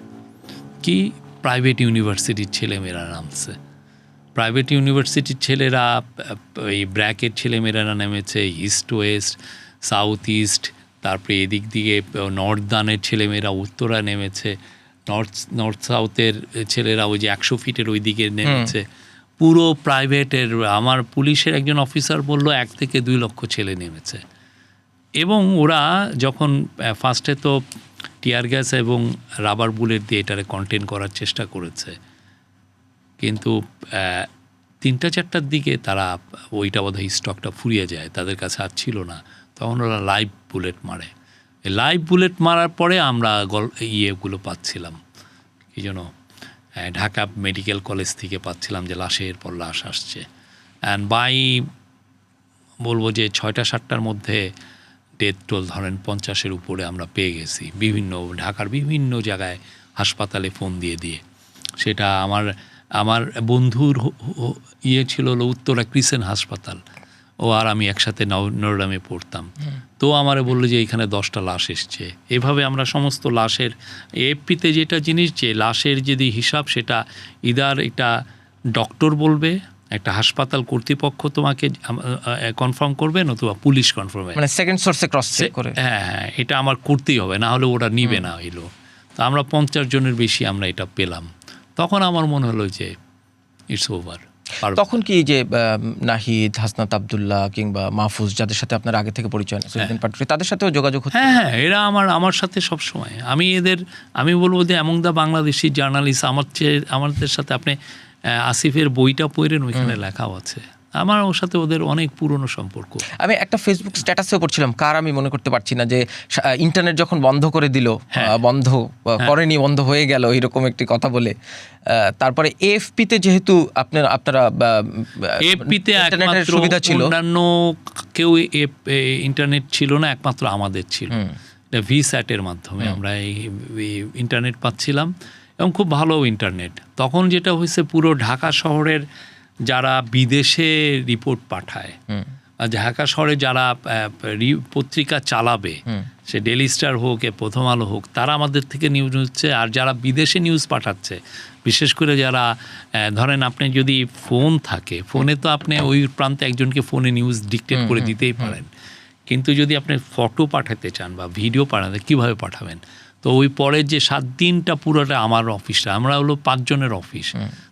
কি প্রাইভেট ইউনিভার্সিটির ছেলেমেয়েরা নামছে, প্রাইভেট ইউনিভার্সিটির ছেলেরা, এই ব্র্যাকের ছেলেমেয়েরা নেমেছে, ইস্ট ওয়েস্ট, সাউথ ইস্ট, তারপরে এদিক দিকে নর্থদানের ছেলেমেয়েরা উত্তরা নেমেছে, নর্থ সাউথের ছেলেরা ওই যে 100 ফিটের ওই দিকে নেমেছে, পুরো প্রাইভেটের। আমার পুলিশের একজন অফিসার বলল 1 থেকে 2 লক্ষ ছেলে নেমেছে। এবং ওরা যখন ফার্স্টে তো টিয়ার গ্যাস এবং রাবার বুলেট দিয়ে এটারে কন্টেন করার চেষ্টা করেছে, কিন্তু 3টা-4টার দিকে তারা ওইটা বোধহয় স্টকটা ফুরিয়ে যায়, তাদের কাছে আর ছিল না, তখন ওরা লাইভ বুলেট মারে। এই লাইভ বুলেট মারার পরে আমরা ইয়েগুলো পাচ্ছিলাম, কি যেন ঢাকা মেডিকেল কলেজ থেকে পাচ্ছিলাম যে লাশের পর লাশ আসছে। অ্যান্ড বাই বলবো যে 6টা-7টার মধ্যে ডেথ টোল ধরেন 50-এর উপরে আমরা পেয়ে গেছি, বিভিন্ন ঢাকার বিভিন্ন জায়গায় হাসপাতালে ফোন দিয়ে দিয়ে। সেটা আমার বন্ধুর ইয়ে ছিল হলো উত্তরা ক্রিসেন্ট হাসপাতাল, ও আর আমি একসাথে নরডামে পড়তাম, তো আমারে বললো যে এখানে 10টা লাশ এসছে। এভাবে আমরা সমস্ত লাশের এএফপিতে যেটা জিনিস, যে লাশের যদি হিসাব, সেটা ইদার এটা ডক্টর বলবে, একটা হাসপাতাল কর্তৃপক্ষ তোমাকে কনফার্ম করবে, নতুবা পুলিশ কনফার্ম, মানে সেকেন্ড সোর্সে ক্রস চেক করে। হ্যাঁ, এটা আমার করতেই হবে, না হলে ওরা নিবে না হইলো। তো আমরা 50 জনের বেশি আমরা এটা পেলাম। তখন আমার মনে হলো যে ইটস ওভার। তখন কি যে নাহিদ, হাসনাত আব্দুল্লাহ কিংবা মাহফুজ, যাদের সাথে আপনার আগে থেকে পরিচয় পাটোয়ারি, তাদের সাথেও যোগাযোগ হচ্ছে? হ্যাঁ, এরা আমার সাথে সব সময়। আমি বলবো যে অ্যামং দ্য বাংলাদেশি জার্নালিস্ট, আমাদের সাথে আপনি আসিফের বইটা পড়েন, ওইখানে লেখাও আছে। আমার ওর সাথে ওদের অনেক পুরনো সম্পর্ক। আমি একটা ফেসবুক স্ট্যাটাসেও পড়ছিলাম, কার আমি মনে করতে পারছি না, যে ইন্টারনেট যখন বন্ধ করে দিল, বন্ধ করেনি, বন্ধ হয়ে গেল, এরকম একটি কথা বলে। তারপরে এএফপিতে যেহেতু আপনারা এএফপিতে ইন্টারনেটের সুবিধা ছিল, অন্যান্য কেউ ইন্টারনেট ছিল না, একমাত্র আমাদের ছিল। ভিস্যাটের মাধ্যমে আমরা এই ইন্টারনেট পাচ্ছিলাম, এবং খুব ভালো ইন্টারনেট। তখন যেটা হয়েছে, পুরো ঢাকা শহরের যারা বিদেশে রিপোর্ট পাঠায়, আর ঢাকা শহরে যারা পত্রিকা চালাবে, সে ডেইলি স্টার হোক, প্রথম আলো হোক, তারা আমাদের থেকে নিউজ নিচ্ছে। আর যারা বিদেশে নিউজ পাঠাচ্ছে, বিশেষ করে যারা ধরেন আপনি যদি ফোন থাকে, ফোনে তো আপনি ওই প্রান্তে একজনকে ফোনে নিউজ ডিকটেট করে দিতেই পারেন, কিন্তু যদি আপনি ফটো পাঠাতে চান বা ভিডিও পাঠাতে, কীভাবে পাঠাবেন? তো ওই পরের যে 7 দিনটা পুরোটা আমার অফিসটা, আমরা হলো 5 জনের অফিস,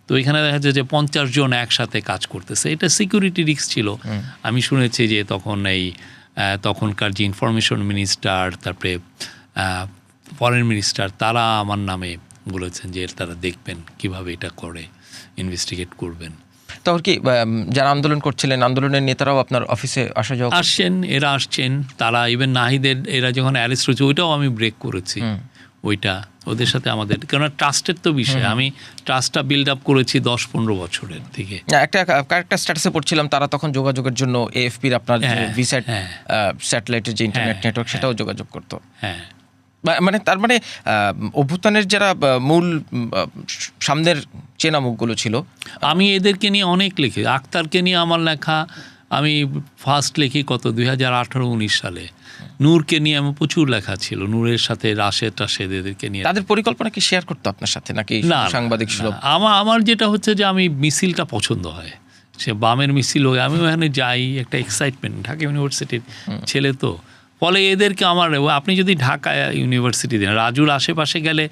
তো এখানে দেখা যাচ্ছে যে 50 জন একসাথে কাজ করতেছে। এটা সিকিউরিটি রিস্ক ছিল। আমি শুনেছি যে তখনকার যে ইনফরমেশন মিনিস্টার, তারপরে ফরেন মিনিস্টার, তারা আমার নামে বলেছেন যে তারা দেখবেন কিভাবে এটা করে, ইনভেস্টিগেট করবেন। তখন কি যারা আন্দোলন করছিলেন, আন্দোলনের নেতারাও আপনার অফিসে এরা আসছেন, তারা ইভেন নাহিদের এরা যখন অ্যারেস্ট হয়েছে, ওইটাও আমি ব্রেক করেছি। ওইটা ওদের সাথে আমাদের, কেননা ট্রাস্টের তো বিষয়, আমি ট্রাস্টটা বিল্ড আপ করেছি 10-15 বছরের থেকে। একটা স্ট্যাটাসে পড়ছিলাম, তারা তখন যোগাযোগের জন্য এএফপির আপনার ভিস্যাট স্যাটেলাইটের যে ইন্টারনেট নেটওয়ার্ক, সেটাও যোগাযোগ করতো। হ্যাঁ, মানে তার মানে অভ্যুত্থানের যারা মূল সামনের চেনা মুখগুলো ছিল, আমি এদেরকে নিয়ে অনেক লিখি। আক্তারকে নিয়ে আমার লেখা আমি ফার্স্ট লিখি 2018-19 সালে। নূরকে নিয়ে আমি প্রচুর লেখা ছিল, নূরের সাথে রাশেদ এদেরকে নিয়ে। তাদের পরিকল্পনা কি শেয়ার করতো আপনার সাথে, নাকি সাংবাদিক ছিল? আমার যেটা হচ্ছে যে আমি মিছিলটা পছন্দ হয়, সে বামের মিছিল হোক, আমি ওখানে যাই, একটা এক্সাইটমেন্ট, ঢাকা ইউনিভার্সিটির ছেলে তো, ফলে এদেরকে আপনি যদি ঢাকা ইউনিভার্সিটি দেন, রাজুর আশেপাশে গেলে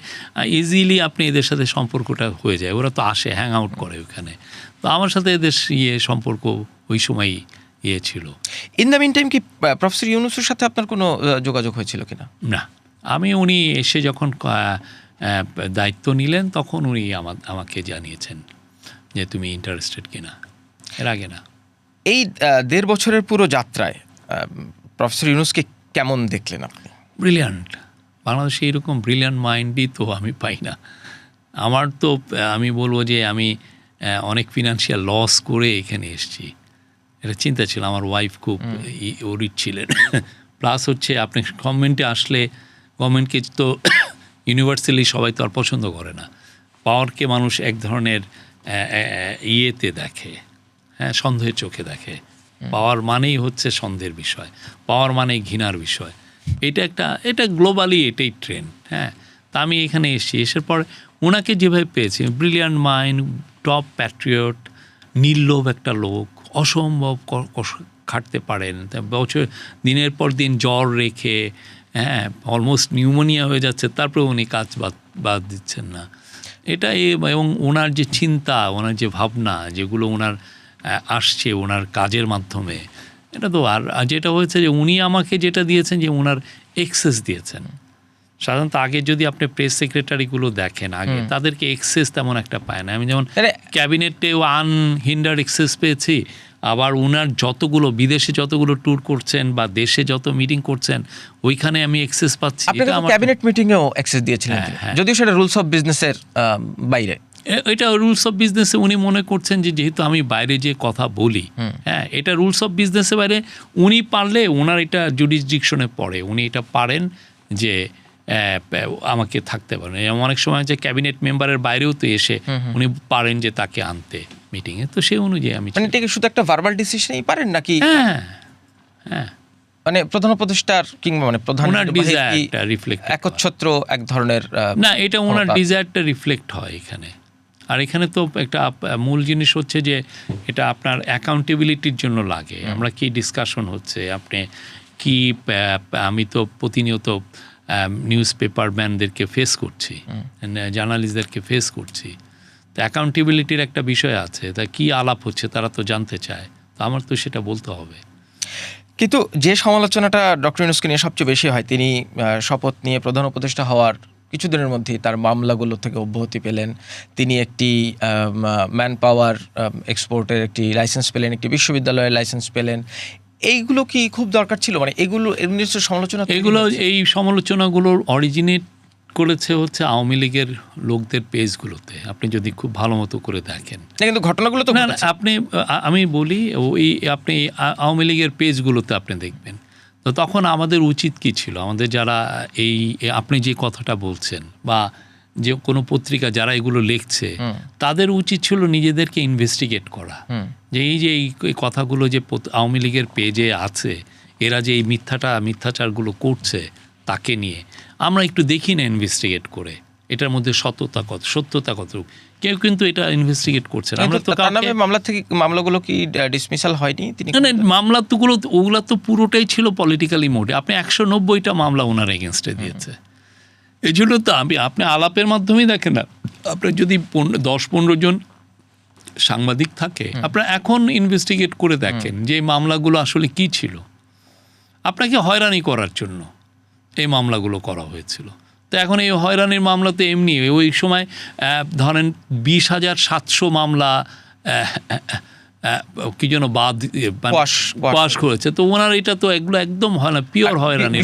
ইজিলি আপনি এদের সাথে সম্পর্কটা হয়ে যায়, ওরা তো আসে, হ্যাং আউট করে ওখানে। তো আমার সাথে এদের সম্পর্ক ওই সময়ই ছিল। ইন দ্য মিন টাইম কি প্রফেসর ইউনূসের সাথে আপনার কোনো যোগাযোগ হয়েছিল কিনা? না, উনি এসে যখন দায়িত্ব নিলেন, তখন উনি আমাকে জানিয়েছেন যে তুমি ইন্টারেস্টেড কিনা, এর আগে না। এই 1.5 বছরের পুরো যাত্রায় প্রফেসর ইউনূসকে কেমন দেখলেন আপনি? ব্রিলিয়ান্ট। বাংলাদেশে এরকম ব্রিলিয়ান্ট মাইন্ডই তো আমি পাই না। আমার তো আমি বলবো যে আমি অনেক ফিনান্সিয়াল লস করে এখানে এসেছি, এটা চিন্তা ছিল। আমার ওয়াইফ খুব ওরিড ছিলেন। প্লাস হচ্ছে আপনি গভর্নমেন্টে আসলে, গভর্নমেন্টকে তো ইউনিভার্সালি সবাই তো আর পছন্দ করে না। পাওয়ারকে মানুষ এক ধরনের ইয়েতে দেখে, হ্যাঁ, সন্দেহের চোখে দেখে। পাওয়ার মানেই হচ্ছে সন্দেহের বিষয়, পাওয়ার মানেই ঘৃণার বিষয়। এটা গ্লোবালি এটাই ট্রেন্ড। হ্যাঁ, তা আমি এখানে এসের পর ওনাকে যেভাবে পেয়েছি, ব্রিলিয়ান্ট মাইন্ড, টপ প্যাট্রিয়ট, নির্লোভ একটা লোক, অসম্ভব খাটতে পারেন, বছর দিনের পর দিন জ্বর রেখে, হ্যাঁ, অলমোস্ট নিউমোনিয়া হয়ে যাচ্ছে, তারপরে উনি কাজ বাদ দিচ্ছেন না। এটা এবং ওনার যে চিন্তা, ওনার যে ভাবনা, যেগুলো ওনার আসছে ওনার কাজের মাধ্যমে, এটা তো আর যেটা হয়েছে যে উনি আমাকে যেটা দিয়েছেন যে ওনার এক্সেস দিয়েছেন। সাধারণত আগে যদি আপনি প্রেস সেক্রেটারিগুলো দেখেন, আগে তাদেরকে এক্সেস তেমন একটা পায় না। আমি যেমন ক্যাবিনেটে আনহিন্ডার এক্সেস পেয়েছি, আবার ওনার যতগুলো বিদেশে যতগুলো ট্যুর করছেন বা দেশে যত মিটিং করছেন ওইখানে আমি এক্সেস পাচ্ছি। ক্যাবিনেট মিটিংয়েও অ্যাক্সেস দিয়েছিলেন, যদিও সেটা রুলস অফ বিজনেসের বাইরে। এটা রুলস অফ বিজনেসে উনি মনে করছেন যে যেহেতু আমি বাইরে যে কথা বলি, হ্যাঁ, এটা রুলস অফ বিজনেসের বাইরে, উনি পারলে ওনার এটা জুডিসডিকশনে পড়ে, উনি এটা পারেন যে আমাকে থাকতে পারেন। অনেক সময় যে ক্যাবিনেট মেম্বারের বাইরেও তো এসে উনি পারেন যে তাকে আনতে মিটিংয়ে, তো সেই অনুযায়ী আমি শুধু একটা ভার্বাল ডিসিশনই পারেন নাকি? হ্যাঁ হ্যাঁ, মানে প্রধান উপদেষ্টার কিংবা মানে প্রধান একচ্ছত্র এক ধরনের না, এটা ওনার ডিজায়ারটা রিফ্লেক্ট হয় এখানে। আর এখানে তো একটা মূল জিনিস হচ্ছে যে এটা আপনার অ্যাকাউন্টেবিলিটির জন্য লাগে। আমরা কি ডিসকাশন হচ্ছে, আপনি কি, আমি তো প্রতিনিয়ত নিউজ পেপার ম্যানদেরকে ফেস করছি, জার্নালিস্টদেরকে ফেস করছি, তো অ্যাকাউন্টেবিলিটির একটা বিষয় আছে। তা কি আলাপ হচ্ছে তারা তো জানতে চায়, তো আমার তো সেটা বলতে হবে। কিন্তু যে সমালোচনাটা ডক্টর ইউনূসকে নিয়ে সবচেয়ে বেশি হয়, তিনি শপথ নিয়ে প্রধান উপদেষ্টা হওয়ার কিছুদিনের মধ্যেই তার মামলাগুলো থেকে অব্যাহতি পেলেন, তিনি একটি ম্যান পাওয়ার এক্সপোর্টের একটি লাইসেন্স পেলেন, একটি বিশ্ববিদ্যালয়ের লাইসেন্স পেলেন। এইগুলো কি খুব দরকার ছিল? মানে এগুলো সমালোচনা, এই সমালোচনাগুলোর অরিজিনেট করেছে হচ্ছে আওয়ামী লীগের লোকদের পেজগুলোতে, আপনি যদি খুব ভালো মতো করে দেখেন। কিন্তু ঘটনাগুলো তো আমি বলি, ওই আপনি আওয়ামী লীগের পেজগুলোতে আপনি দেখবেন। তো তখন আমাদের উচিত কি ছিল, আমাদের যারা আপনি যে কথাটা বলছেন বা যে কোনো পত্রিকা যারা এগুলো লিখছে, তাদের উচিত ছিল নিজেদেরকে ইনভেস্টিগেট করা, যে এই কথাগুলো যে আওয়ামী লীগের পেজে আছে, এরা যে এই মিথ্যাচারগুলো করছে তাকে নিয়ে আমরা একটু দেখি না ইনভেস্টিগেট করে, এটার মধ্যে সত্যতা কত। কেউ কিন্তু এটা ইনভেস্টিগেট করছে না। আমরা তো মামলাগুলো কি ডিসমিসাল হয়নি? ওগুলো তো পুরোটাই ছিল পলিটিক্যালি মোডে। আপনি 190টা মামলা ওনার এগেনস্টে দিয়েছে। এই জন্য তো আপনি আলাপের মাধ্যমেই দেখেন না, আপনার যদি 10-15 জন সাংবাদিক থাকে, আপনারা এখন ইনভেস্টিগেট করে দেখেন যে এই মামলাগুলো আসলে কি ছিল। আপনাকে হয়রানি করার জন্য এই মামলাগুলো করা হয়েছিল। তো এখন এই হয়রানির মামলা তো এমনি, ওই সময় ধরেন 20,700 মামলা কি যেন পাশ করেছে। তো ওনার এটা তো এগুলো একদম হয় না, পিওর হয়রানি।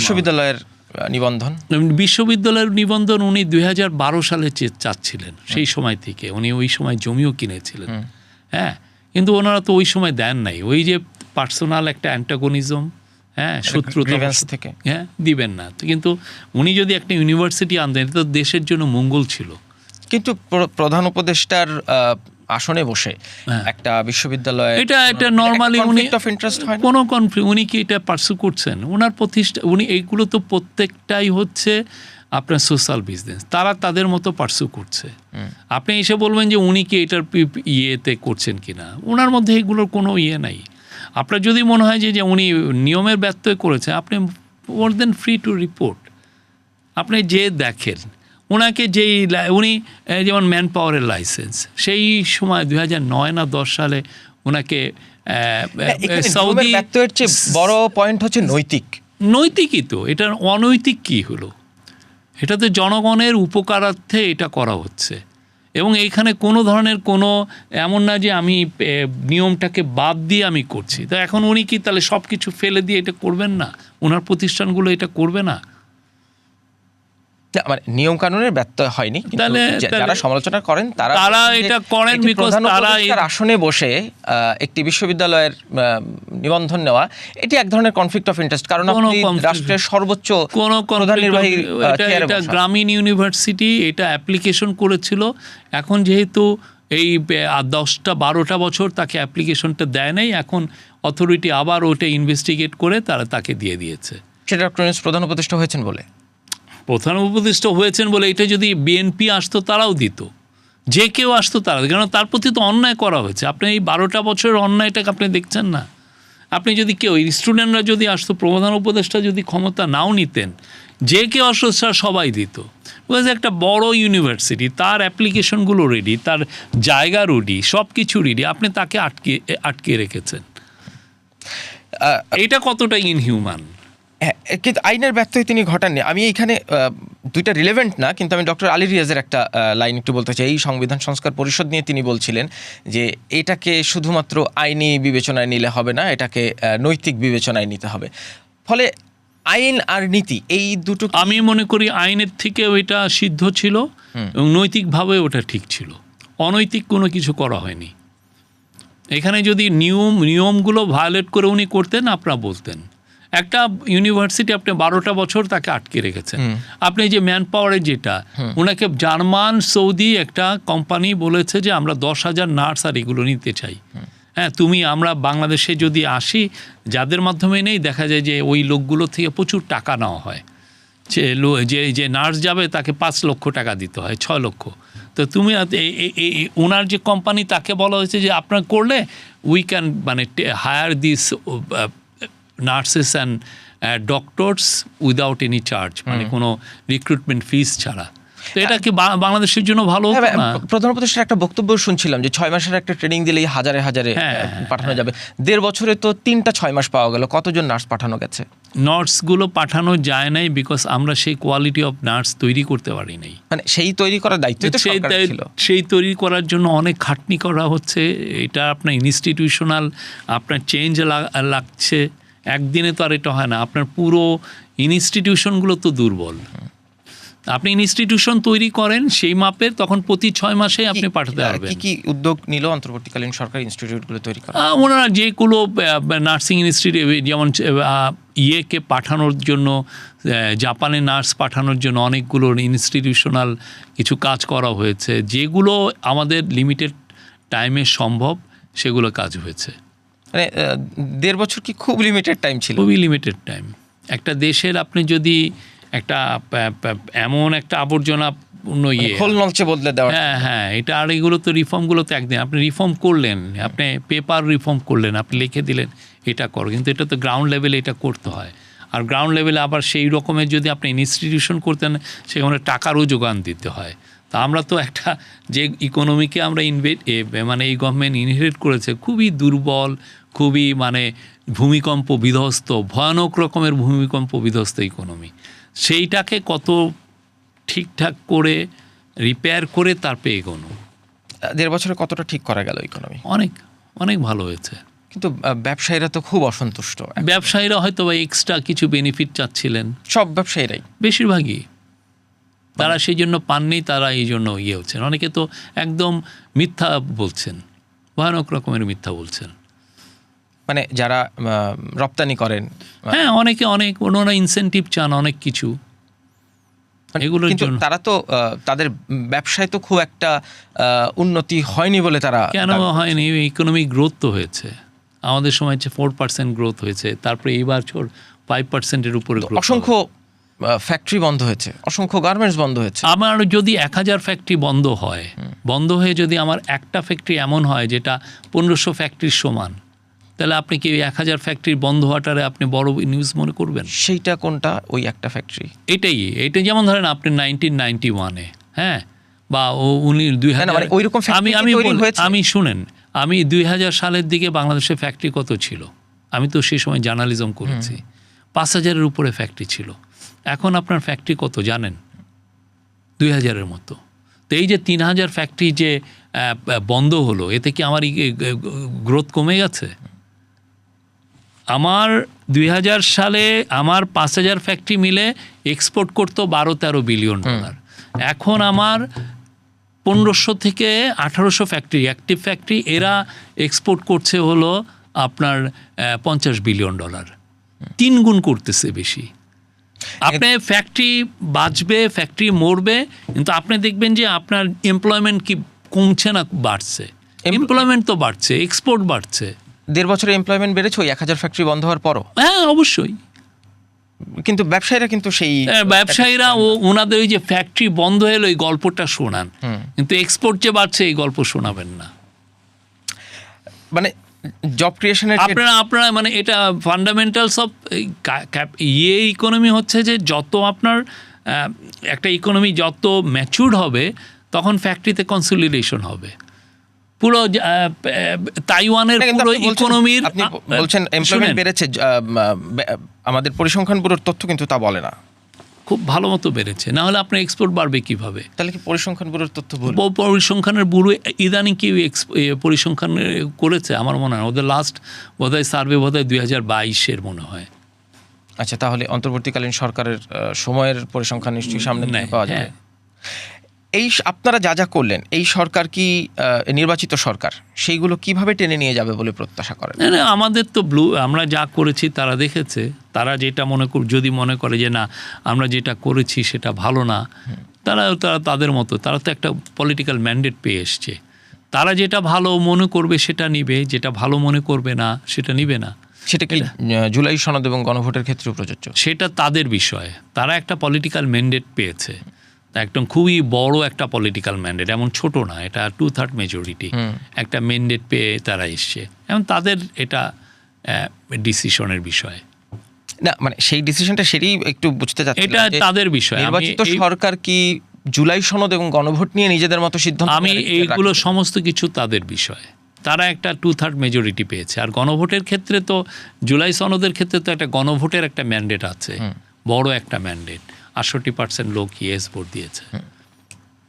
বিশ্ববিদ্যালয়ের নিবন্ধন উনি 2012 সালে চাচ্ছিলেন, সেই সময় থেকে উনি ওই সময় জমিও কিনেছিলেন। হ্যাঁ, কিন্তু ওনারা তো ওই সময় দেন নাই, ওই যে পার্সোনাল একটা অ্যান্টাগনিজম, হ্যাঁ, শত্রুতা থেকে, হ্যাঁ, দিবেন না। কিন্তু উনি যদি একটা ইউনিভার্সিটি আনতেন, এটা তো দেশের জন্য মঙ্গল ছিল। কিন্তু প্রধান উপদেষ্টার আসনে বসে একটা বিশ্ববিদ্যালয়, এটা নরমালি উনি কোনো কনফ্লিক্ট, উনি কি এটা পার্সু করছেন? ওনার প্রতিষ্ঠা, উনি এইগুলো তো প্রত্যেকটাই হচ্ছে আপনার সোশ্যাল বিজনেস, তারা তাদের মতো পার্সু করছে। আপনি এসে বলবেন যে উনি কি এটার ইয়েতে করছেন কিনা, ওনার মধ্যে এগুলোর কোনো ইয়ে নাই। আপনার যদি মনে হয় যে উনি নিয়মের ব্যত্যয় করেছে, আপনি মোর দেন ফ্রি টু রিপোর্ট। আপনি যে দেখেন ওনাকে উনি যেমন ম্যান পাওয়ারের লাইসেন্স, সেই সময় 2009 না 10 সালে ওনাকে সৌদি, বড় পয়েন্ট হচ্ছে নৈতিকই তো, এটা অনৈতিক কি হলো? এটা তো জনগণের উপকারার্থে এটা করা হচ্ছে। এবং এইখানে কোনো ধরনের কোনো এমন না যে আমি নিয়মটাকে বাদ দিয়ে আমি করছি। তো এখন উনি কি তাহলে সব কিছু ফেলে দিয়ে এটা করবেন না? ওনার প্রতিষ্ঠানগুলো এটা করবে না? না, মানে নিয়ম কানুনের ব্যত্যয় হয়নি, কিন্তু যারা সমালোচনা করেন তারা এটা করেন বিকজ তারা আসনে বসে একটি বিশ্ববিদ্যালয়ের নিবন্ধন নেওয়া এটি এক ধরনের কনফ্লিক্ট অফ ইন্টারেস্ট, কারণ আপনি রাষ্ট্রের সর্বোচ্চ প্রধান নির্বাহী এটা গ্রামীণ ইউনিভার্সিটি, এটা অ্যাপ্লিকেশন করেছিল। এখন যেহেতু এই 10-12 বছর তাকে অ্যাপ্লিকেশনটা দেয় নাই, এখন অথরিটি আবার ওটা ইনভেস্টিগেট করে তাকে দিয়ে দিয়েছে। সেটা ডক্টর ইউনূস প্রধান উপদেষ্টা হয়েছেন বলে এটা যদি বিএনপি আসতো তারাও দিত, যে কেউ আসতো তারা, কারণ তার প্রতি তো অন্যায় করা হয়েছে। আপনি এই 12টা বছরের অন্যায়টাকে আপনি দেখছেন না? আপনি যদি কেউ স্টুডেন্টরা যদি আসতো, প্রধান উপদেষ্টা যদি ক্ষমতা নাও নিতেন, যে কেউ আসতো সবাই দিত। বিকজ একটা বড় ইউনিভার্সিটি, তার অ্যাপ্লিকেশনগুলো রেডি, তার জায়গা রেডি, সব কিছু রেডি, আপনি তাকে আটকে রেখেছেন। এটা কতটা ইনহিউম্যান। কিন্তু আইনের ব্যত্যয় তিনি ঘটাননি। আমি এখানে দুইটা রিলেভেন্ট না, কিন্তু আমি ডক্টর আলী রিয়াজের একটা লাইন একটু বলতে চাই। এই সংবিধান সংস্কার পরিষদ নিয়ে তিনি বলছিলেন যে এটাকে শুধুমাত্র আইনি বিবেচনায় নিলে হবে না, এটাকে নৈতিক বিবেচনায় নিতে হবে। ফলে আইন আর নীতি এই দুটো, আমি মনে করি আইনের থেকে ওইটা সিদ্ধ ছিল এবং নৈতিকভাবে ওটা ঠিক ছিল, অনৈতিক কোনো কিছু করা হয়নি। এখানে যদি নিয়মগুলো ভায়োলেট করে উনি করতেন, আপনারা বলতেন। একটা ইউনিভার্সিটি আপনি 12টা বছর তাকে আটকে রেখেছেন। আপনি যে ম্যান পাওয়ারের যেটা, ওনাকে জার্মান সৌদি একটা কোম্পানি বলেছে যে আমরা 10,000 নার্স আর এগুলো নিতে চাই। হ্যাঁ, আমরা বাংলাদেশে যদি আসি, যাদের মাধ্যমে নেই, দেখা যায় যে ওই লোকগুলো থেকে প্রচুর টাকা নেওয়া হয়। যে নার্স যাবে তাকে 5 লক্ষ টাকা দিতে হয়, 6 লক্ষ। তো তুমি ওনার যে কোম্পানি, তাকে বলা হয়েছে যে আপনার করলে উই ক্যান মানে hire this nurses and doctors without any charge, মানে কোনো রিক্রুটমেন্ট ফিস ছাড়া। তো এটা কি বাংলাদেশের জন্য ভালো হতো না? প্রধান উপদেষ্টার একটা বক্তব্য শুনছিলাম যে 6 মাসের একটা ট্রেনিং দিলেই হাজারে পাঠানো যাবে। 1.5 বছরে তো 3টা 6 মাস পাওয়া গেল। কতজন নার্স পাঠানো গেছে? নার্সগুলো পাঠানো যায় নাই বিকজ আমরা সেই কোয়ালিটি অফ নার্স তৈরি করতে পারি নাই। মানে সেই তৈরি করার দায়িত্ব তো সরকারের ছিল। সেই তৈরি করার জন্য অনেক খাটনি করা হচ্ছে। এটা আপনার ইনস্টিটিউশনাল আপনার চেঞ্জ লাগছে। একদিনে তো আর এটা হয় না। আপনার পুরো ইনস্টিটিউশনগুলো তো দুর্বল। আপনি ইনস্টিটিউশন তৈরি করেন সেই মাপের, তখন প্রতি 6 মাসে আপনি পাঠাতে পারবেন। কি উদ্যোগ নিল অন্তর্বর্তীকালীন সরকার ইনস্টিটিউটগুলো তৈরি করা? ওনারা যেগুলো নার্সিং ইনস্টিটিউট, যেমন ইয়েকে পাঠানোর জন্য, জাপানে নার্স পাঠানোর জন্য অনেকগুলো ইনস্টিটিউশনাল কিছু কাজ করা হয়েছে, যেগুলো আমাদের লিমিটেড টাইমে সম্ভব, সেগুলো কাজ হয়েছে। মানে 1.5 বছর কি খুব লিমিটেড টাইম ছিল? খুবই লিমিটেড টাইম। একটা দেশের আপনি যদি একটা এমন একটা আবর্জনা নলচে বদলে দেওয়া, হ্যাঁ, এটা আর এগুলো তো রিফর্মগুলো তো একদিন আপনি রিফর্ম করলেন, আপনি পেপার রিফর্ম করলেন, আপনি লিখে দিলেন এটা করো, কিন্তু এটা তো গ্রাউন্ড লেভেলে এটা করতে হয়। আর গ্রাউন্ড লেভেলে আবার সেই রকমের যদি আপনি ইনস্টিটিউশন করতেন, সেখানে টাকারও যোগান দিতে হয়। তা আমরা তো একটা যে ইকোনমিকে আমরা মানে এই গভর্নমেন্ট ইনহেরিট করেছে, খুবই দুর্বল, খুবই মানে ভূমিকম্প বিধ্বস্ত, ভয়ানক রকমের ভূমিকম্প বিধ্বস্ত ইকোনমি। সেইটাকে কত ঠিকঠাক করে রিপেয়ার করে তারপরে এগোনো। 1.5 বছরে কতটা ঠিক করা গেল ইকোনমি? অনেক অনেক ভালো হয়েছে। কিন্তু ব্যবসায়ীরা তো খুব অসন্তুষ্ট। ব্যবসায়ীরা হয়তো বা এক্সট্রা কিছু বেনিফিট চাচ্ছিলেন, সব ব্যবসায়ীরাই বেশিরভাগই। তারা সেই জন্য পাননি, তারা এই জন্য হচ্ছেন। অনেকে তো একদম মিথ্যা বলছেন, ভয়ানক রকমের মিথ্যা বলছেন। মানে যারা রপ্তানি করেন, হ্যাঁ, অনেক ওনারা ইনসেন্টিভ চান অনেক কিছু এগুলোর জন্য। তারা তো তাদের ব্যবসায় তো খুব একটা উন্নতি হয়নি বলে তারা। কেন হয়নি? ইকোনমিক গ্রোথ তো হয়েছে। আমাদের সময় 4% গ্রোথ হয়েছে, তারপরে এইবার 5%-এর উপরে গ্রোথ। অসংখ্য ফ্যাক্টরি বন্ধ হয়েছে, অসংখ্য গার্মেন্টস বন্ধ হয়েছে। আমার যদি 1000 ফ্যাক্টরি বন্ধ হয়, বন্ধ হয়ে যদি আমার একটা ফ্যাক্টরি এমন হয় যেটা 1500 ফ্যাক্টরির সমান, তাহলে আপনি কি 1000 ফ্যাক্টরি বন্ধ হওয়াটারে আপনি বড় নিউজ মনে করবেন? সেইটা কোনটা? ওই একটা ফ্যাক্টরি। এটা যেমন ধরেন আপনি 1991-এ, হ্যাঁ, বা 2000, আমি শুনেন, আমি 2000 সালের দিকে বাংলাদেশে ফ্যাক্টরি কত ছিল? আমি তো সেই সময় জার্নালিজম করেছি, 5000-এর উপরে ফ্যাক্টরি ছিল। এখন আপনার ফ্যাক্টরি কত জানেন? 2000-এর মতো। তো এই যে 3000 ফ্যাক্টরি যে বন্ধ হলো, এতে কি আমার গ্রোথ কমে গেছে? আমার 2000 সালে আমার 5000 ফ্যাক্টরি মিলে এক্সপোর্ট করতো 12-13 বিলিয়ন ডলার। এখন আমার 1500 থেকে 1800 ফ্যাক্টরি, অ্যাক্টিভ ফ্যাক্টরি, এরা এক্সপোর্ট করছে হলো আপনার 50 বিলিয়ন ডলার, 3 গুণ করতেছে বেশি। আপনি ফ্যাক্টরি বাঁচবে, ফ্যাক্টরি মরবে, কিন্তু আপনি দেখবেন যে আপনার এমপ্লয়মেন্ট কি কমছে না বাড়ছে? এমপ্লয়মেন্ট তো বাড়ছে, এক্সপোর্ট বাড়ছে। 1.5 বছরে এমপ্লয়মেন্ট বেড়েছে ওই 1000 ফ্যাক্টরি বন্ধ হওয়ার পরও? হ্যাঁ, অবশ্যই। কিন্তু ব্যবসায়ীরা কিন্তু সেই ব্যবসায়ীরা ওনাদের ওই যে ফ্যাক্টরি বন্ধ হলো এই গল্পটা শোনান, কিন্তু এক্সপোর্ট যে বাড়ছে এই গল্প শোনাবেন না। মানে জব ক্রিয়েশনের আপনারা মানে এটা ফান্ডামেন্টালস অফ ইকোনমি হচ্ছে যে যত আপনার একটা ইকোনমি যত ম্যাচুরড হবে তখন ফ্যাক্টরিতে কনসলিডেশন হবে। পুরো তাইওয়ানের পুরো ইকোনমির, আপনি বলছেন এমপ্লয়মেন্ট বেড়েছে, আমাদের পরিসংখ্যান ব্যুরোর তথ্য কিন্তু তা বলে না। খুব ভালো মতো বেড়েছে, না হলে আপনার এক্সপোর্ট বাড়বে কিভাবে? তাহলে কি পরিসংখ্যান ব্যুরোর তথ্য ভুল? পরিসংখ্যানের ব্যুরো ইদানিং কি পরিসংখ্যান করেছে? আমার মনে হয় ওদের লাস্ট বোধহয় সার্ভে বোধহয় 2022-এর মনে হয়। আচ্ছা, তাহলে অন্তর্বর্তীকালীন সরকারের সময়ের পরিসংখ্যান নিশ্চয়ই সামনে পাওয়া যাবে। এই আপনারা যা যা করলেন, এই সরকার কি নির্বাচিত সরকার সেইগুলো কিভাবে টেনে নিয়ে যাবে বলে প্রত্যাশা করেন? আমাদের তো আমরা যা করেছি তারা দেখেছে, তারা যেটা যদি মনে করে যে না আমরা যেটা করেছি সেটা ভালো না, তারা তাদের মতো, তারা তো একটা পলিটিক্যাল ম্যান্ডেট পেয়ে এসছে, তারা যেটা ভালো মনে করবে সেটা নিবে, যেটা ভালো মনে করবে না সেটা নিবে না। সেটা কি জুলাই সনদ এবং গণভোটের ক্ষেত্রেও প্রযোজ্য? সেটা তাদের বিষয়। তারা একটা পলিটিক্যাল ম্যান্ডেট পেয়েছে, একদম খুবই বড় একটা পলিটিক্যাল ম্যান্ডেট, এমন ছোট না, এটা 2/3 মেজরিটি একটা ম্যান্ডেট পেয়ে তারা এসছে, এবং তাদের এটা ডিসিশনের বিষয় না। মানে সেই ডিসিশনটা সেটাই একটু বুঝতে চাচ্ছি, এটা তাদের বিষয়। নির্বাচিত সরকার কি জুলাই সনদ এবং গণভোট নিয়ে নিজেদের মতো সিদ্ধান্ত? আমি এইগুলো সমস্ত কিছু তাদের বিষয়। তারা একটা 2/3 মেজরিটি পেয়েছে। আর গণভোটের ক্ষেত্রে তো জুলাই সনদের ক্ষেত্রে তো একটা গণভোটের একটা ম্যান্ডেট আছে, বড় একটা ম্যান্ডেট, 68% লোক ইয়েস ভোট দিয়েছে।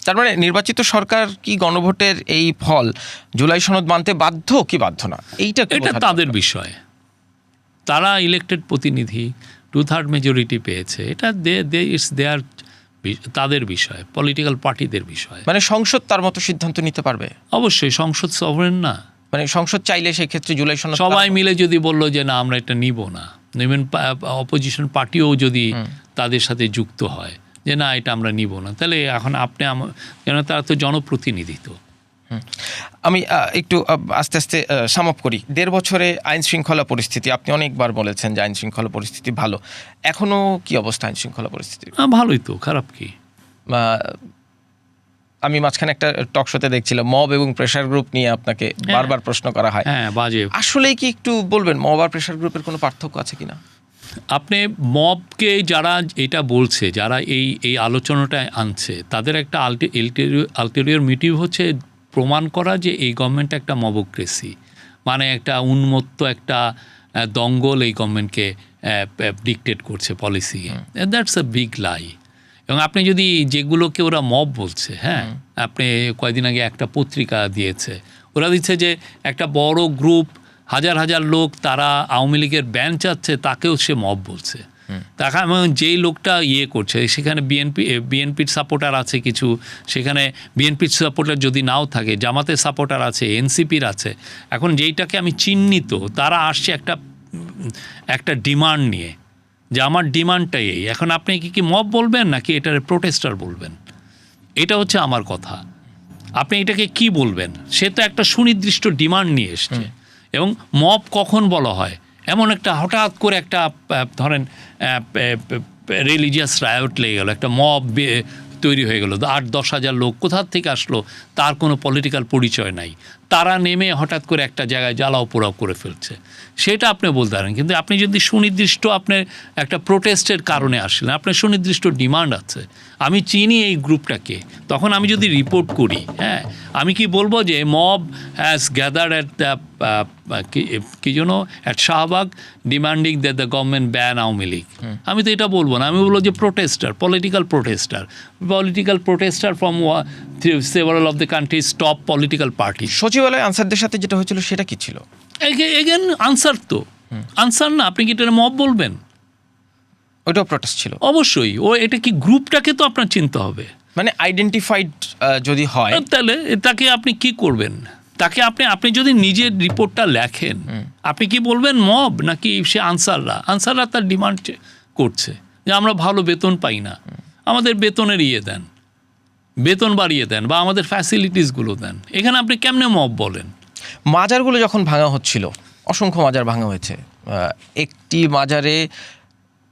তার মানে নির্বাচিত সরকার কি গণভোটের এই ফল জুলাই সনদ মানতে বাধ্য কি বাধ্য না, এটা তাদের বিষয়। তারা ইলেক্টেড প্রতিনিধি, 2/3 মেজরিটি পেয়েছে, এটা ইটস দেয়ার, তাদের বিষয়, পলিটিক্যাল পার্টিদের বিষয়। মানে সংসদ তার মতো সিদ্ধান্ত নিতে পারবে? অবশ্যই, সংসদ সভরেন না। মানে সংসদ চাইলে সেই ক্ষেত্রে জুলাই সনদ সবাই মিলে যদি বললো যে না আমরা এটা নিব না, ইভেন অপোজিশন পার্টিও যদি তাদের সাথে যুক্ত হয় যে না এটা আমরা নিব না, তাহলে এখন কেন তারা তো জনপ্রতিনিধি। তো আমি একটু আস্তে আস্তে সাম আপ করি। 1.5 বছরে আইন শৃঙ্খলা পরিস্থিতি, আপনি অনেকবার বলেছেন যে আইন শৃঙ্খলা পরিস্থিতি ভালো, এখনো কি অবস্থা আইন শৃঙ্খলা পরিস্থিতি? ভালোই তো, খারাপ কি? আমি মাঝখানে একটা টক শোতে দেখছিলাম মব এবং প্রেশার গ্রুপ নিয়ে আপনাকে বারবার প্রশ্ন করা হয়। হ্যাঁ, বাজে। আসলে কি একটু বলবেন মব আর প্রেশার গ্রুপের কোনো পার্থক্য আছে কিনা? আপনি মবকে যারা এটা বলছে, যারা এই আলোচনাটায় আনছে, তাদের একটা আলটেরিয়র মোটিভ হচ্ছে প্রমাণ করা যে এই গভর্নমেন্ট একটা মবক্রেসি, মানে একটা উন্মত্ত একটা দঙ্গল এই গভর্নমেন্টকে ডিকটেট করছে পলিসি। দ্যাটস আ বিগ লাই। এবং আপনি যদি যেগুলোকে ওরা মব বলছে, হ্যাঁ, আপনি কয়েকদিন আগে একটা পত্রিকা দিয়েছে, ওরা দিচ্ছে যে একটা বড় গ্রুপ, হাজার হাজার লোক, তারা আওয়ামী লীগের ব্যান চাচ্ছে, তাকেও সে মব বলছে। তাকে যেই লোকটা করছে, সেখানে বিএনপির সাপোর্টার আছে কিছু, সেখানে বিএনপির সাপোর্টার যদি নাও থাকে, জামাতের সাপোর্টার আছে, এনসিপির আছে। এখন যেইটাকে আমি চিহ্নিত, তারা আসছে একটা ডিমান্ড নিয়ে, যে আমার ডিমান্ডটাই এই। এখন আপনি কি মব বলবেন নাকি এটার প্রোটেস্টার বলবেন? এটা হচ্ছে আমার কথা। আপনি এটাকে কি বলবেন? সে তো একটা সুনির্দিষ্ট ডিমান্ড নিয়ে এসছে। এবং মব কখন বলা হয়? এমন একটা হঠাৎ করে একটা ধরেন রিলিজিয়াস রায়ট লেগে গেল, একটা মব তৈরি হয়ে গেল, 8-10 হাজার লোক কোথার থেকে আসলো, তার কোনো পলিটিক্যাল পরিচয় নাই, তারা নেমে হঠাৎ করে একটা জায়গায় জ্বালাও পোড়াও করে ফেলছে, সেটা আপনি বলতে পারেন। কিন্তু আপনি যদি সুনির্দিষ্ট আপনার একটা প্রোটেস্টের কারণে আসলেন, আপনার সুনির্দিষ্ট ডিমান্ড আছে, আমি চিনি এই গ্রুপটাকে, তখন আমি যদি রিপোর্ট করি, হ্যাঁ, আমি কি বলবো যে mob has gathered at the কি যেন at Shahbag demanding that the government ban Awami League, আমি তো এটা বলবো না। আমি বলবো যে political protester from several of the country's top political party. সচিবালয় আনসারদের সাথে যেটা হয়েছিল সেটা কি ছিল? এগেন আনসার তো আনসার না, আপনি কি এটা মব বলবেন? ওইটাও প্রোটেস্ট ছিল। অবশ্যই। এটা কি গ্রুপটাকে তো আপনার চিনতে হবে। মানে আইডেন্টিফাইড যদি হয় তাহলে তাকে আপনি কি করবেন? তাকে আপনি যদি নিজের রিপোর্টটা লেখেন, আপনি কি বলবেন মব নাকি সে আনসাররা তার ডিমান্ড করছে যে আমরা ভালো বেতন পাই না, আমাদের বেতনের দেন, বেতন বাড়িয়ে দেন বা আমাদের ফ্যাসিলিটিসগুলো দেন। এখানে আপনি কেমনে মব বলেন? মাজারগুলো যখন ভাঙা হচ্ছিল, অসংখ্য মাজার ভাঙা হয়েছে, একটি মাজারে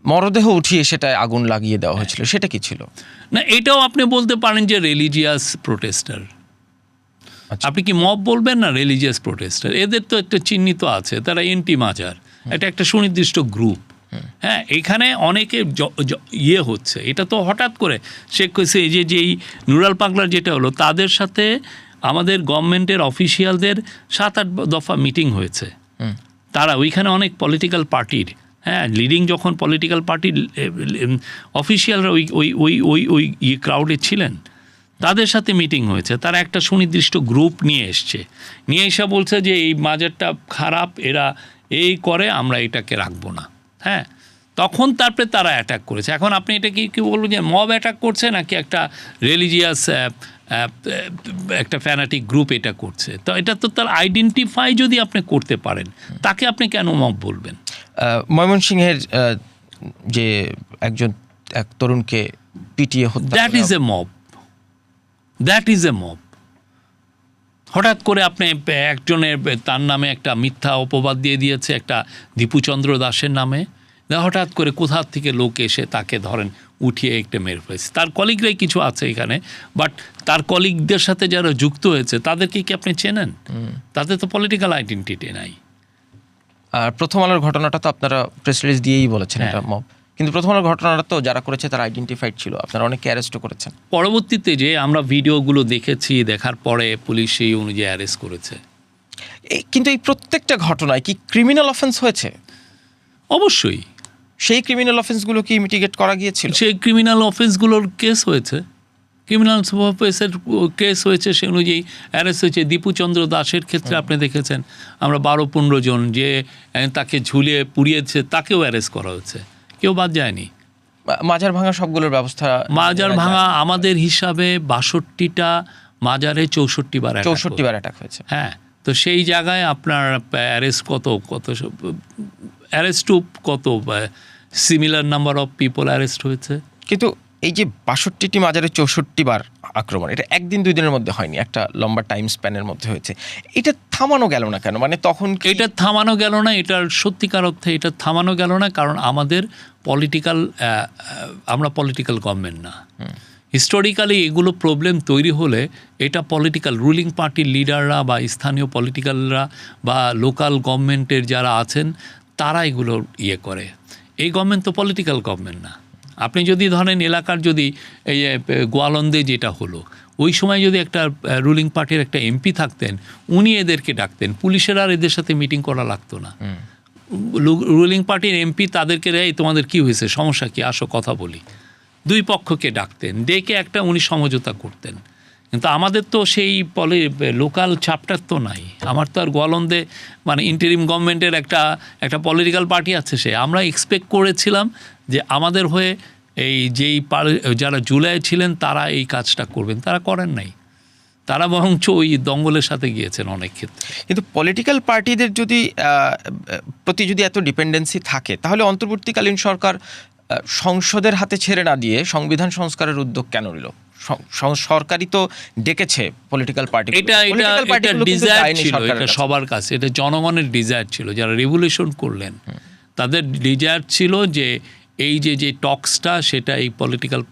মরদেহ উঠিয়ে সেটায় আগুন লাগিয়ে দেওয়া হয়েছিল, সেটা কি ছিল? না, এটাও আপনি বলতে পারেন যে রিলিজিয়াস প্রোটেস্টার। আপনি কি মব বলবেন না রিলিজিয়াস প্রোটেস্টার? এদের তো একটা চিহ্নিত আছে, তারা এন্টি মাজার, এটা একটা সুনির্দিষ্ট গ্রুপ। হ্যাঁ, এখানে অনেকে হচ্ছে, এটা তো হঠাৎ করে এই যেই নুরাল পাগলার যেটা হলো, তাদের সাথে আমাদের গভর্নমেন্টের অফিসিয়ালদের 7-8 দফা মিটিং হয়েছে। তারা ওইখানে অনেক পলিটিক্যাল পার্টির, হ্যাঁ, লিডিং যখন পলিটিক্যাল পার্টির অফিসিয়ালরা ওই ক্রাউডে ছিলেন, তাদের সাথে মিটিং হয়েছে। তারা একটা সুনির্দিষ্ট গ্রুপ নিয়ে এসে বলছে যে এই মাজারটা খারাপ, এরা এই করে, আমরা এটাকে রাখবো না। হ্যাঁ, তখন তারপরে তারা অ্যাটাক করেছে। এখন আপনি এটা কি বলবেন যে মব অ্যাটাক করছে নাকি একটা রিলিজিয়াস একটা ফ্যানাটিক গ্রুপ এটা করছে? তো এটা তো তার আইডেন্টিফাই যদি আপনি করতে পারেন, তাকে আপনি কেন মব বলবেন? ময়মনসিংহের যে এক তরুণকে পিটিয়ে হত্যা, দ্যাট ইজ এ মব। হঠাৎ করে আপনি একজনের তার নামে একটা মিথ্যা অপবাদ দিয়ে দিয়েছে, একটা দীপুচন্দ্র দাসের নামে। হঠাৎ করে কোথা থেকে লোক এসে তাকে ধরেন উঠিয়ে একটা মেরে ফেলেছে। তার কলিগরাই কিছু আছে এখানে, বাট তার কলিগদের সাথে যারা যুক্ত হয়েছে তাদেরকে কি আপনি চেনেন? তাদের তো পলিটিক্যাল আইডেন্টিটি নাই। আর প্রথম আলোর ঘটনাটা তো আপনারা প্রেস রিলিজ দিয়েই বলেছেন এটা মব, কিন্তু প্রথম আলোর ঘটনাটা তো যারা করেছে তারা আইডেন্টিফাইড ছিল, আপনারা অনেকে অ্যারেস্টও করেছেন। পরবর্তীতে যে আমরা ভিডিওগুলো দেখেছি, দেখার পরে পুলিশ সেই অনুযায়ী অ্যারেস্ট করেছে। কিন্তু এই প্রত্যেকটা ঘটনায় কি ক্রিমিনাল অফেন্স হয়েছে? অবশ্যই। সেই ক্রিমিনাল অফেন্সগুলো কি মিটিগেট করা গিয়েছিল? সেই ক্রিমিনাল অফেন্সগুলোর কেস হয়েছে, ক্রিমিনাল অফেন্সের কেস হয়েছে, সে অনুযায়ী অ্যারেস্ট হয়েছে। দীপুচন্দ্র দাসের ক্ষেত্রে আপনি দেখেছেন আমরা 12-15 জন যে তাকে ঝুলিয়ে পুড়িয়েছে, তাকেও অ্যারেস্ট করা হয়েছে, কেউ বাদ যায়নি। মাজার ভাঙা সবগুলোর ব্যবস্থা, মাজার ভাঙা আমাদের হিসাবে 62টা মাজারে 64 বার অ্যাটাক হয়েছে। হ্যাঁ, তো সেই জায়গায় আপনার অ্যারেস্ট কত similar number of people arrest হয়েছে। কিন্তু এই যে 62টি মাজারে 64 বার আক্রমণ, এটা 1-2 দিনের মধ্যে হয়নি, একটা লম্বা টাইম স্প্যানের মধ্যে হয়েছে। এটা থামানো গেল না কেন? মানে তখন এটা থামানো গেল না, এটার সত্যিকার অর্থে এটা থামানো গেল না, কারণ আমাদের আমরা পলিটিক্যাল গভর্নমেন্ট না। হিস্টোরিক্যালি এগুলো প্রবলেম তৈরি হলে এটা পলিটিক্যাল রুলিং পার্টির লিডাররা বা স্থানীয় পলিটিক্যালরা বা লোকাল গভর্নমেন্টের যারা আছেন তারা এগুলো করে। এই গভর্নমেন্ট তো পলিটিক্যাল গভর্নমেন্ট না। আপনি যদি ধরেন এলাকার যদি এই গোয়ালন্দে যেটা হলো, ওই সময় যদি একটা রুলিং পার্টির একটা এমপি থাকতেন, উনি এদেরকে ডাকতেন, পুলিশের আর এদের সাথে মিটিং করা লাগতো না। রুলিং পার্টির এমপি তাদেরকে এই তোমাদের কি হয়েছে, সমস্যা কি, আসো কথা বলি, দুই পক্ষকে ডাকতেন, ডেকে একটা উনি সমঝোতা করতেন। কিন্তু আমাদের তো সেই লোকাল চ্যাপ্টার তো নাই। আমার তো আর গোয়ালন্দে মানে ইন্টারিম গভর্নমেন্টের একটা পলিটিক্যাল পার্টি আছে, সে আমরা এক্সপেক্ট করেছিলাম যে আমাদের হয়ে এই যারা জুলাই ছিলেন তারা এই কাজটা করবেন, তারা করেন নাই। তারা বরঞ্চ ওই দঙ্গলের সাথে গিয়েছেন অনেক ক্ষেত্রে। কিন্তু পলিটিক্যাল পার্টিদের প্রতি যদি এত ডিপেন্ডেন্সি থাকে, তাহলে অন্তর্বর্তীকালীন সরকার সংসদের হাতে ছেড়ে না দিয়ে সংবিধান সংস্কারের উদ্যোগ কেন নিল? সরকারই তো ডেকেছে পলিটিক্যাল পার্টি। এটা ডিজায়ার ছিল, এটা সবার কাছে, এটা জনগণের ডিজায়ার ছিল। যারা রেভলিউশন করলেন তাদের ডিজায়ার ছিল যে এই যে টক্সটা, সেটা এই পলিটিক্যাল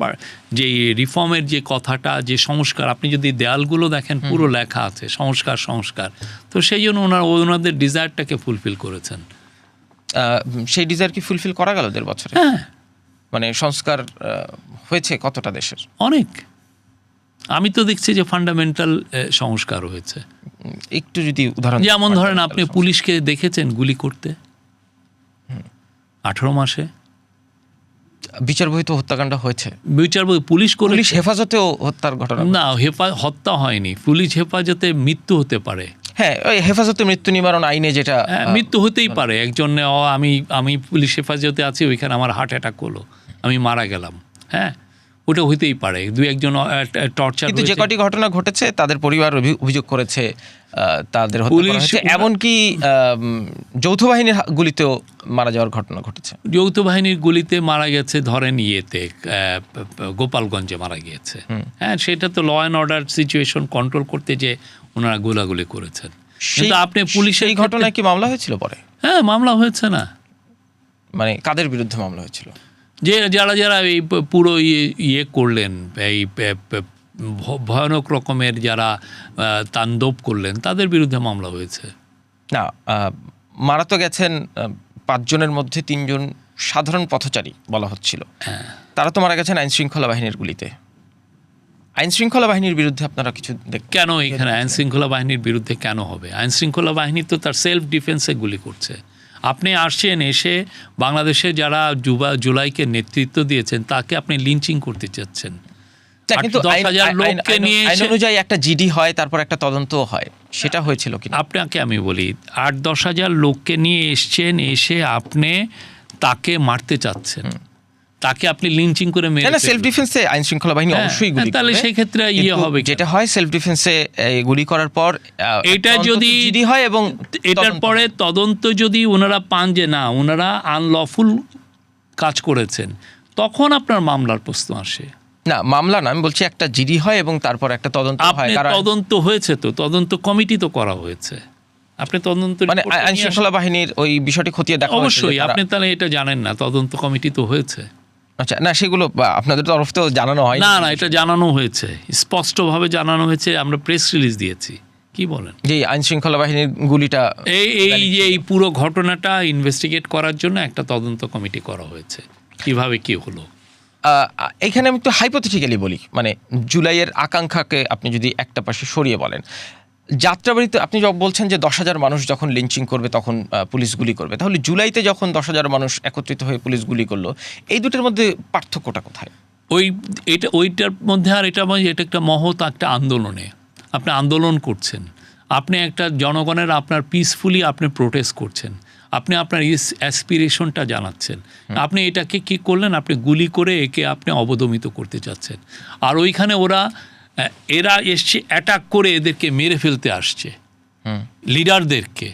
যে রিফর্মের যে কথাটা, যে সংস্কার, আপনি যদি দেয়ালগুলো দেখেন পুরো লেখা আছে সংস্কার। তো সেই জন্য ওনাদের ডিজায়ারটাকে ফুলফিল করেছেন। সেই ডিজায়ার কি ফুলফিল করা গেল 1.5 বছরে? হ্যাঁ, মানে সংস্কার হয়েছে কতটা দেশের? অনেক। আমি তো দেখছি যে ফান্ডামেন্টাল সংস্কার হয়েছে। একটু যদি উদাহরণ, যেমন ধরেন আপনি পুলিশকে দেখেছেন গুলি করতে 18 মাসে? বিচারবহিত হত্যাকাণ্ড হয়েছে? পুলিশ পুলিশ হেফাজতেও হত্যার ঘটনা? না, হত্যা হয়নি, পুলিশ হেফাজতে মৃত্যু হতে পারে। হ্যাঁ, ওই হেফাজতে মৃত্যু নিবারণ আইনে যেটা মৃত্যু হতেই পারে। একজন আমি পুলিশ হেফাজতে আছি, ওইখানে আমার হার্ট অ্যাটাক হলো, আমি মারা গেলাম, হ্যাঁ, ওটা হইতেই পারে। দুই একজন টর্চার। কিন্তু যে কটি ঘটনা ঘটেছে তাদের পরিবার অভিযোগ করেছে তাদের হত্যা করা হয়েছে, এমনকি যৌথ বাহিনীর গুলিতেও মারা যাওয়ার ঘটনা ঘটেছে। যৌথ বাহিনীর গুলিতে মারা গেছে, ধরেন গোপালগঞ্জে মারা গিয়েছে। হ্যাঁ, সেটা তো law and order situation control করতে যে ওনারা গোলাগুলি করেছেন। কিন্তু আপনি পুলিশের এই ঘটনায় কি মামলা হয়েছিল পরে? হ্যাঁ, মামলা হয়েছে না। মানে কাদের বিরুদ্ধে মামলা হয়েছিল? যে যারা এই পুরো ইয়ে করলেন, এই ভয়ানক রকমের যারা তাণ্ডব করলেন, তাদের বিরুদ্ধে মামলা হয়েছে। না, মারা তো গেছেন 5 জনের মধ্যে 3 জন সাধারণ পথচারী বলা হচ্ছিল। তারা তো মারা গেছেন আইন শৃঙ্খলা বাহিনীর গুলিতে। আইন শৃঙ্খলা বাহিনীর বিরুদ্ধে আপনারা কিছু কেন এখানে আইন শৃঙ্খলা বাহিনীর বিরুদ্ধে কেন হবে? আইন শৃঙ্খলা বাহিনী তো তার সেলফ ডিফেন্সে গুলি করছে। আপনি আসছেন, এসে বাংলাদেশে যারা জুলাইকে নেতৃত্ব দিয়েছেন তাকে আপনি লিঞ্চিং করতে চাচ্ছেন। কিন্তু 10,000 লোককে নিয়ে আইন অনুযায়ী একটা জিডি হয়, তারপর একটা তদন্তও হয়, সেটা হয়েছিল কি? আপনাকে আমি বলি, 8-10 হাজার লোককে নিয়ে এসছেন, এসে আপনি তাকে মারতে চাচ্ছেন, তাকে আপনি লিঞ্চিং করে মেরে। সেলফ ডিফেন্সে আইন শৃঙ্খলা বাহিনী অবশ্যই গুলি করবে, তাহলে সেই ক্ষেত্রে হবে। যেটা হয় সেলফ ডিফেন্সে গুলি করার পর এটা যদি জিডি হয় এবং এটার পরে তদন্ত যদি ওনারা পান যে না, ওনারা আনলফুল কাজ করেছেন, তখন আপনার মামলার প্রশ্ন আসে। না, মামলা না, আমি বলছি একটা জিডি হয় এবং তারপর একটা তদন্ত হয়। তদন্ত হয়েছে, তো তদন্ত কমিটি তো করা হয়েছে। আপনি তদন্ত মানে আইন শৃঙ্খলা বাহিনীর ওই বিষয়টি খতিয়ে দেখা অবশ্যই। আপনি তাহলে এটা জানেন না, তদন্ত কমিটি তো হয়েছে। আচ্ছা, না সেগুলো আপনাদের তরফ থেকেও জানানো হয়? না, এটা জানানো হয়েছে, স্পষ্টভাবে জানানো হয়েছে, আমরা প্রেস রিলিজ দিয়েছি। কি বলেন? যে আইন শৃঙ্খলা বাহিনীর গুলিটা, এই পুরো ঘটনাটা ইনভেস্টিগেট করার জন্য একটা তদন্ত কমিটি করা হয়েছে, কিভাবে কি হলো। এখানে আমি একটু হাইপোথেটিক্যালি বলি, মানে জুলাইয়ের আকাঙ্ক্ষাকে আপনি যদি একটা পাশে সরিয়ে বলেন, যাত্রাবাড়িতে আপনি বলছেন যে 10,000 মানুষ যখন লিঞ্চিং করবে তখন পুলিশ গুলি করবে, তাহলে জুলাইতে যখন 10,000 মানুষ একত্রিত হয়ে পুলিশ গুলি করলো, এই দুটোর মধ্যে পার্থক্যটা কোথায়? ওইটার মধ্যে আর এটা একটা মহৎ একটা আন্দোলনে আপনি আন্দোলন করছেন, আপনি একটা জনগণের আপনার পিসফুলি আপনি প্রোটেস্ট করছেন, আপনি আপনার অ্যাসপিরেশনটা জানাচ্ছেন। আপনি এটাকে কি করলেন? আপনি গুলি করে একে আপনি অবদমিত করতে চাচ্ছেন। আর ওইখানে এরা এসছে অ্যাটাক করে এদেরকে মেরে ফেলতে আসছে, লিডারদেরকে,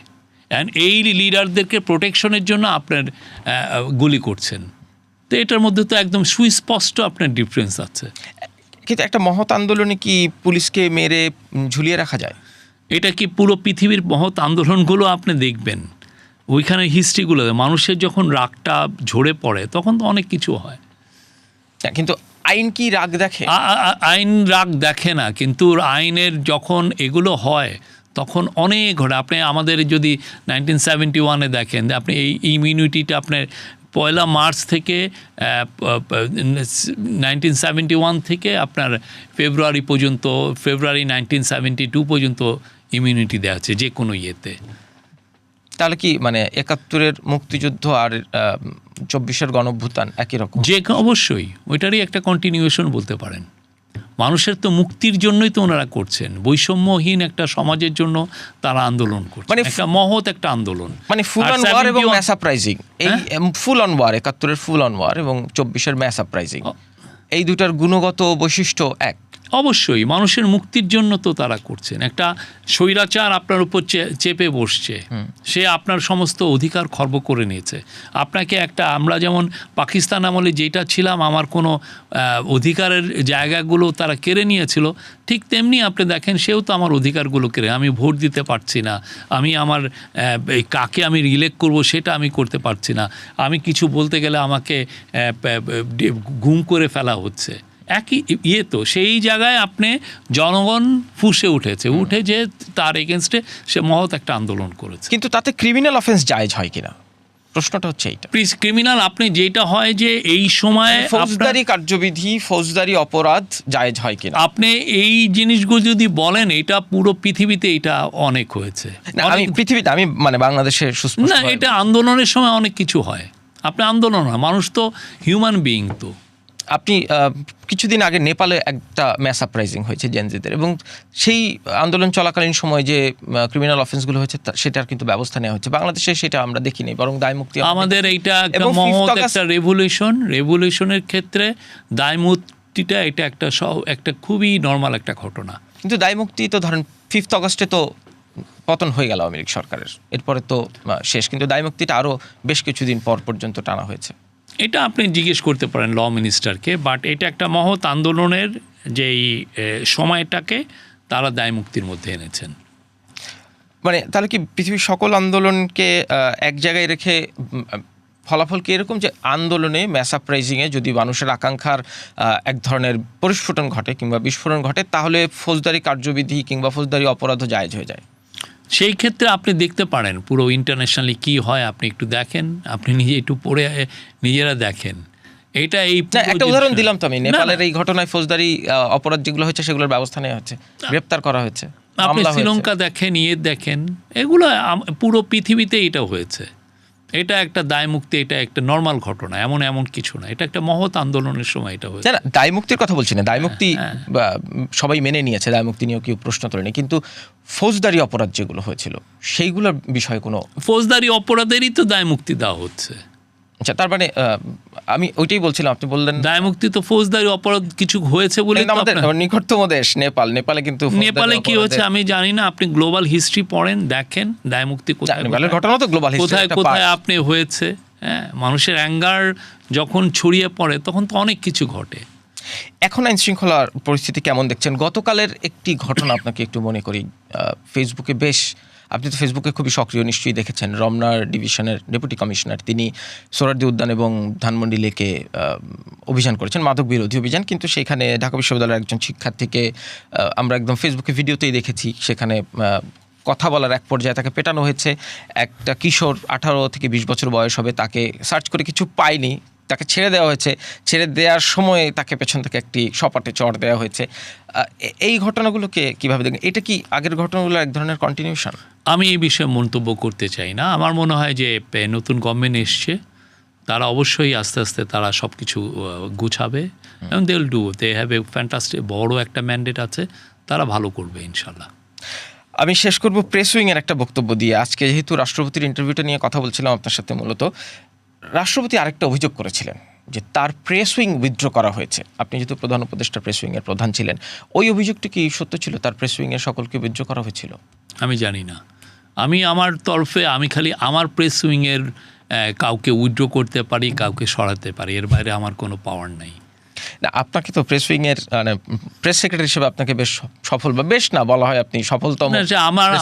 অ্যান্ড এই লিডারদেরকে প্রোটেকশনের জন্য আপনার গুলি করছেন। তো এটার মধ্যে তো একদম সুস্পষ্ট আপনার ডিফারেন্স আছে। কিন্তু একটা মহৎ আন্দোলনে কি পুলিশকে মেরে ঝুলিয়ে রাখা যায়? এটা কি পুরো পৃথিবীর মহৎ আন্দোলনগুলো আপনি দেখবেন, ওইখানে হিস্ট্রিগুলো মানুষের যখন রাগটা ঝরে পড়ে তখন তো অনেক কিছু হয়। কিন্তু আইন কি রাগ দেখে? আইন রাগ দেখে না, কিন্তু আইনের যখন এগুলো হয় তখন অনেক ঘটে। আপনি আমাদের যদি 1971-এ দেখেন, আপনি এই ইমিউনিটিটা আপনার 1 মার্চ থেকে 1971 থেকে আপনার ফেব্রুয়ারি 1972 পর্যন্ত ইমিউনিটি দেওয়া আছে যে কোনো ইয়েতে। তাহলে কি মানে 71-এর মুক্তিযুদ্ধ আর 24-এর গণঅভ্যুত্থান একই রকম? অবশ্যই ওইটারই একটা কন্টিনিউয়েশন বলতে পারেন। মানুষের তো মুক্তির জন্যই তো ওনারা করছেন, বৈষম্যহীন একটা সমাজের জন্য তারা আন্দোলন করছে, মানে একটা মহৎ একটা আন্দোলন, মানে ফুল অন ওয়ার এবং ম্যাস আপরাইজিং। এই ফুল অন ওয়ার, 71-এর ফুল অন ওয়ার এবং 24-এর ম্যাস আপরাইজিং, এই দুটার গুণগত বৈশিষ্ট্য এক। অবশ্যই মানুষের মুক্তির জন্য তো তারা করছেন। একটা স্বৈরাচার আপনার উপর চেপে বসছে, সে আপনার সমস্ত অধিকার খর্ব করে নিয়েছে আপনাকে। আমরা যেমন পাকিস্তান আমলে যেটা ছিলাম, আমার কোনো অধিকারের জায়গাগুলো তারা কেড়ে নিয়েছিল, ঠিক তেমনি আপনি দেখেন সেও তো আমার অধিকারগুলো কেড়ে, আমি ভোট দিতে পারছি না, আমি আমার কাকে আমি ইলেক্ট করব সেটা আমি করতে পারছি না, আমি কিছু বলতে গেলে আমাকে গুম করে ফেলা হচ্ছে। একই তো সেই জায়গায় আপনি জনগণ ফুঁসে উঠে যে তার এগেনস্টে সে মহৎ একটা আন্দোলন করেছে। কিন্তু তাতে ক্রিমিনাল অফেন্স জায়েজ হয় কিনা, প্রশ্নটা হচ্ছে এইটা। ক্রিমিনাল আপনি যেটা হয় যে এই সময় ফৌজদারি কার্যবিধি, ফৌজদারি অপরাধ জায়েজ হয় কিনা, আপনি এই জিনিসগুলো যদি বলেন, এটা পুরো পৃথিবীতে এটা অনেক হয়েছে। আমি পৃথিবীতে, আমি মানে বাংলাদেশের সুস্পষ্ট না, এটা আন্দোলনের সময় অনেক কিছু হয়। আপনি আন্দোলন না, মানুষ তো হিউম্যান বিইং। তো আপনি কিছুদিন আগে নেপালে একটা ম্যাস আপরাইজিং হয়েছে জেনজিদের, এবং সেই আন্দোলন চলাকালীন সময় যে ক্রিমিনাল অফেন্সগুলো হয়েছে সেটার কিন্তু ব্যবস্থা নেওয়া হচ্ছে। বাংলাদেশে সেটা আমরা দেখিনি, বরং দায়মুক্তি আমাদের এইটা একটা মহৎ একটা রেভলিউশনের ক্ষেত্রে দায়মুক্তিটা এটা একটা খুবই নর্মাল একটা ঘটনা। কিন্তু দায়মুক্তি তো ধরেন 5 অগস্টে তো পতন হয়ে গেল আওয়ামী লীগ সরকারের, এরপরে তো শেষ, কিন্তু দায়মুক্তিটা আরও বেশ কিছুদিন পর পর্যন্ত টানা হয়েছে। এটা আপনি জিজ্ঞেস করতে পারেন ল মিনিস্টারকে, বাট এটা একটা মহৎ আন্দোলনের যেই সময়টাকে তারা দায়মুক্তির মধ্যে এনেছেন। মানে তাহলে কি পৃথিবীর সকল আন্দোলনকে এক জায়গায় রেখে ফলাফল কি এরকম যে আন্দোলনে ম্যাস আপরাইজিংয়ে যদি মানুষের আকাঙ্ক্ষার এক ধরনের পরিস্ফুটন ঘটে কিংবা বিস্ফোরণ ঘটে, তাহলে ফৌজদারি কার্যবিধি কিংবা ফৌজদারি অপরাধও জায়েজ হয়ে যায়? সেই ক্ষেত্রে আপনি দেখতে পারেন পুরো ইন্টারন্যাশনালি কি হয়, আপনি একটু দেখেন, আপনি নিজে একটু পড়ে নিজেরা দেখেন। এটা এই একটা উদাহরণ দিলাম তো আমি, নেপালের এই ঘটনায় ফৌজদারি অপরাধ যেগুলো হয়েছে সেগুলোর ব্যবস্থা নেওয়া হচ্ছে, গ্রেপ্তার করা হয়েছে। আপনি শ্রীলঙ্কা দেখেন, দেখেন, এগুলো পুরো পৃথিবীতে এটা হয়েছে। এটা একটা দায়মুক্তি, এটা একটা নর্মাল ঘটনা, এমন কিছু না। এটা একটা মহৎ আন্দোলনের সময় এটা হয়েছে। না, দায়মুক্তির কথা বলছি না, দায়মুক্তি সবাই মেনে নিয়েছে, দায়মুক্তি নিয়েও কেউ প্রশ্ন তোলেনি, কিন্তু ফৌজদারি অপরাধ যেগুলো হয়েছিল সেইগুলোর বিষয়ে কোনো ফৌজদারি অপরাধেরই তো দায়মুক্তি দেওয়া হচ্ছে। আচ্ছা, তার মানে আমি ওইটাই বলছিলাম, আপনি বললেন দায়মুক্তি তো ফৌজদারি অপরাধ কিছু হয়েছে বলে আমাদের নিকটতম দেশ নেপালে কিন্তু নেপালে কি হয়েছে আমি জানি না। আপনি গ্লোবাল হিস্ট্রি পড়েন, দেখেন দায়মুক্তি কোথায় নেপালের ঘটনা তো গ্লোবাল হিস্ট্রি কোথায় আপনি হয়েছে। হ্যাঁ, মানুষের অ্যাঙ্গার যখন ছড়িয়ে পড়ে তখন তো অনেক কিছু ঘটে। এখন আইন শৃঙ্খলার পরিস্থিতি কেমন দেখছেন? গতকালের একটি ঘটনা আপনাকে একটু মনে করি, ফেসবুকে বেশ, আপনি তো ফেসবুকে খুবই সক্রিয়, নিশ্চয়ই দেখেছেন। রমনার ডিভিশনের ডেপুটি কমিশনার তিনি সোহরাওয়ার্দী উদ্যান এবং ধানমন্ডি লেকে অভিযান করেছেন, মাদক বিরোধী অভিযান, কিন্তু সেখানে ঢাকা বিশ্ববিদ্যালয়ের একজন শিক্ষার্থীকে আমরা একদম ফেসবুকে ভিডিওতেই দেখেছি, সেখানে কথা বলার এক পর্যায়ে তাকে পেটানো হয়েছে। একটা কিশোর 18 থেকে 20 বছর বয়স হবে, তাকে সার্চ করে কিছু পায়নি, তাকে ছেড়ে দেওয়া হয়েছে। ছেড়ে দেওয়ার সময় তাকে পেছন থেকে একটি সপাটে চড় দেওয়া হয়েছে। এই ঘটনাগুলোকে কীভাবে দেখেন? এটা কি আগের ঘটনাগুলো এক ধরনের কন্টিনিউশন? আমি এই বিষয়ে মন্তব্য করতে চাই না। আমার মনে হয় যে নতুন গভর্নমেন্ট এসছে, তারা অবশ্যই আস্তে আস্তে তারা সব কিছু গুছাবে এবং they will do, they have a fantastic বড় একটা ম্যান্ডেট আছে, তারা ভালো করবে ইনশাল্লাহ। আমি শেষ করব প্রেস উইংয়ের একটা বক্তব্য দিয়ে। আজকে যেহেতু রাষ্ট্রপতির ইন্টারভিউটা নিয়ে কথা বলছিলাম আপনার সাথে, মূলত রাষ্ট্রপতি আরেকটা অভিযোগ করেছিলেন যে তার প্রেস উইং উইথড্র করা হয়েছে। আপনি যেহেতু প্রধান উপদেষ্টা প্রেস উইংয়ের প্রধান ছিলেন, ওই অভিযোগটি কি সত্য ছিল? তার প্রেস উইংয়ের সকলকে উইথড্র করা হয়েছিল? আমি জানি না। আমি আমার তরফে আমি খালি আমার প্রেস উইংয়ের কাউকে উইথড্র করতে পারি, কাউকে সরাতে পারি, এর বাইরে আমার কোনো পাওয়ার নাই। না, আপনাকে তো প্রেস উইংয়ের মানে প্রেস সেক্রেটারি হিসেবে আপনাকে বেশ সফল, বা বেশ না বলা হয় আপনি সফলতম।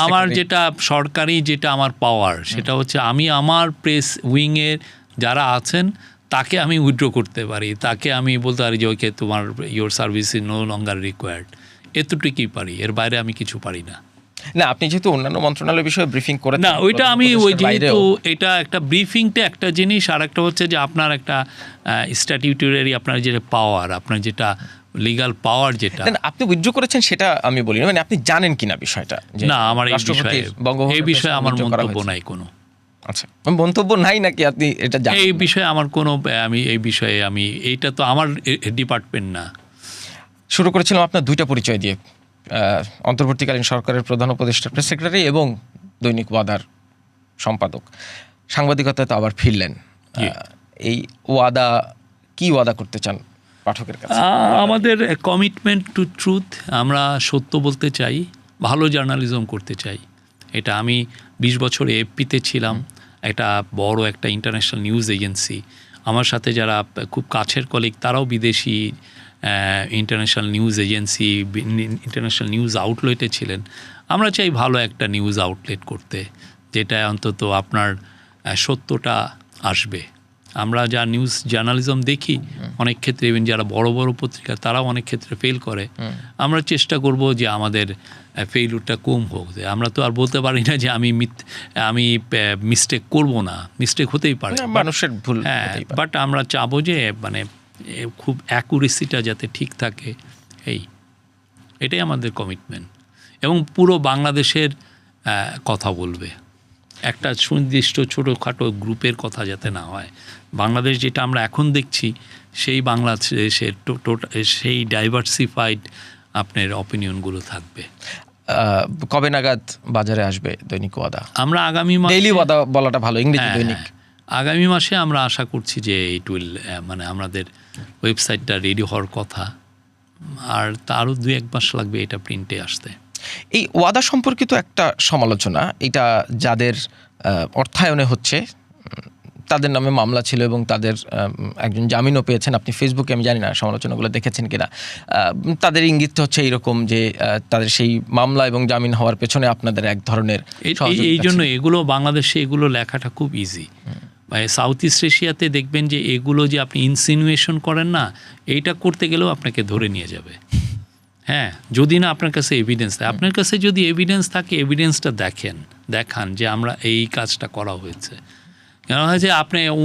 আমার যেটা সরকারি যেটা আমার পাওয়ার, সেটা হচ্ছে আমি আমার প্রেস উইংয়ের যারা আছেন তাকে আমি উইথড্র করতে পারি, তাকে আমি বলতে পারি যে ওকে তোমার your service is no longer required, এতটুকুই পারি, এর বাইরে আমি কিছু পারি না। না, আপনি যেহেতু অন্যান্য মন্ত্রণালয়ের বিষয়ে ব্রিফিং করেন না, ওইটা আমি ওই যেহেতু এটা একটা ব্রিফিংটা একটা জিনিস, আর একটা হচ্ছে যে আপনার একটা স্ট্যাটিউটরি আপনার যেটা পাওয়ার, আপনার যেটা লিগ্যাল পাওয়ার, যেটা আপনি উইথড্র করেছেন সেটা আমি বলি না, মানে আপনি জানেন কিনা বিষয়টা? না, আমার এই বিষয়ে আমার মন্তব্য নাই কোনো। আচ্ছা, মন্তব্য নাই নাকি আপনি এটা জানেন? এই বিষয়ে আমার কোনো এই বিষয়ে এইটা তো আমার ডিপার্টমেন্ট না। শুরু করেছিলাম আপনার দুইটা পরিচয় দিয়ে, অন্তর্বর্তীকালীন সরকারের প্রধান উপদেষ্টা প্রেস সেক্রেটারি এবং দৈনিক ওয়াদার সম্পাদক। সাংবাদিকতায় তো আবার ফিরলেন। এই ওয়াদা, কি ওয়াদা করতে চান পাঠকের কাছে? আমাদের কমিটমেন্ট টু ট্রুথ, আমরা সত্য বলতে চাই, ভালো জার্নালিজম করতে চাই। এটা আমি 20 বছর এএফপিতে ছিলাম, একটা বড় একটা ইন্টারন্যাশনাল নিউজ এজেন্সি। আমার সাথে যারা খুব কাছের কলিগ তারাও বিদেশি international news agency, international news আউটলেটে ছিলেন। আমরা চাই ভালো একটা নিউজ আউটলেট করতে, যেটা অন্তত আপনার সত্যটা আসবে। আমরা যা নিউজ জার্নালিজম দেখি অনেক ক্ষেত্রে, ইভেন যারা বড় বড় পত্রিকা তারাও অনেক ক্ষেত্রে ফেল করে। আমরা চেষ্টা করব যে আমাদের ফেইলুরটা কম হোক। আমরা তো আর বলতে পারি না যে আমি মিস্টেক করব না, মিস্টেক হতেই পারে, মানুষের ভুল। হ্যাঁ, বাট আমরা চাবো যে মানে খুব অ্যাকুরেসিটা যাতে ঠিক থাকে, এটাই আমাদের কমিটমেন্ট, এবং পুরো বাংলাদেশের কথা বলবে। একটা সুনির্দিষ্ট ছোটোখাটো গ্রুপের কথা যাতে না হয়। বাংলাদেশ যেটা আমরা এখন দেখছি সেই বাংলাদেশের সেই ডাইভার্সিফাইড আপনার অপিনিয়নগুলো থাকবে। কবে নাগাদ বাজারে আসবে দৈনিক ওয়াদা? আমরা আগামী মাসে, ডেইলি ওয়াদা বলাটা ভালো, ইংরেজি দৈনিক। আগামী মাসে আমরা আশা করছি যে ইট উইল মানে আমাদের ওয়েবসাইটটা রেডি হওয়ার কথা, আর তারও 2-1 মাস লাগবে এটা প্রিন্টে আসতে। এই ওয়াদা সম্পর্কিত একটা সমালোচনা, এটা যাদের অর্থায়নে হচ্ছে তাদের নামে মামলা ছিল এবং তাদের একজন জামিনও পেয়েছেন। আপনি ফেসবুকে, আমি জানি না সমালোচনাগুলো দেখেছেন কিনা, তাদের ইঙ্গিত হচ্ছে এইরকম যে তাদের সেই মামলা এবং জামিন হওয়ার পেছনে আপনাদের এক ধরনের এই জন্য এগুলো বাংলাদেশে এগুলো লেখাটা খুব ইজি। সাউথ ইস্ট এশিয়াতে দেখবেন যে এগুলো যে আপনি ইনসিনুয়েশন করেন না, এইটা করতে গেলেও আপনাকে ধরে নিয়ে যাবে। হ্যাঁ, যদি না আপনার কাছে এভিডেন্স থাকে। আপনার কাছে যদি এভিডেন্স থাকে, এভিডেন্সটা দেখান যে আমরা এই কাজটা করা হয়েছে। কেন হয়েছে,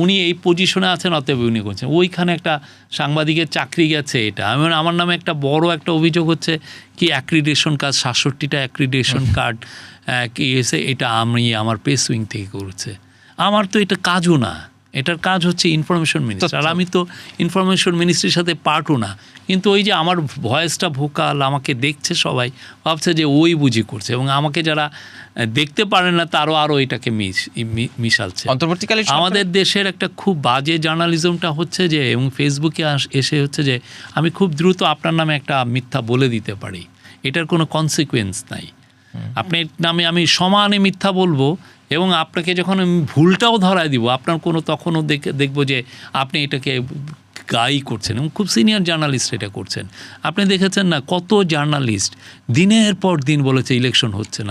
উনি এই পজিশনে আছেন, অতএব উনি করছেন। ওইখানে একটা সাংবাদিকের চাকরি গেছে, এটা আমার নামে একটা বড় একটা অভিযোগ হচ্ছে কি অ্যাক্রিডেশন কার্ড, 67টা অ্যাক্রিডেশন কার্ড কি এসে, এটা আমার প্রেস উইং থেকে করেছে। আমার তো এটা কাজও না, এটার কাজ হচ্ছে ইনফরমেশন মিনিস্টার, আর আমি তো ইনফরমেশন মিনিস্ট্রির সাথে পার্টও না। কিন্তু ওই যে আমার ভয়েসটা ভোকাল, আমাকে দেখছে সবাই, ভাবছে যে ওই বুঝি করছে, এবং আমাকে যারা দেখতে পারেন না আরও এটাকে মিশালছে। অন্তর্বর্তীকালীন আমাদের দেশের একটা খুব বাজে জার্নালিজমটা হচ্ছে যে, এবং ফেসবুকে এসে হচ্ছে যে আমি খুব দ্রুত আপনার নামে একটা মিথ্যা বলে দিতে পারি, এটার কোনো কনসিকুয়েন্স নাই। আপনার নামে আমি সমানে মিথ্যা বলবো, এবং আপনাকে যখন আমি ভুলটাও ধরায় দিব, আপনার কোনো তখনও দেখবো যে আপনি এটাকে গাই করছেন, এবং খুব সিনিয়র জার্নালিস্ট এটা করছেন। আপনি দেখেছেন না, কত জার্নালিস্ট দিনের পর দিন বলেছে ইলেকশন হচ্ছে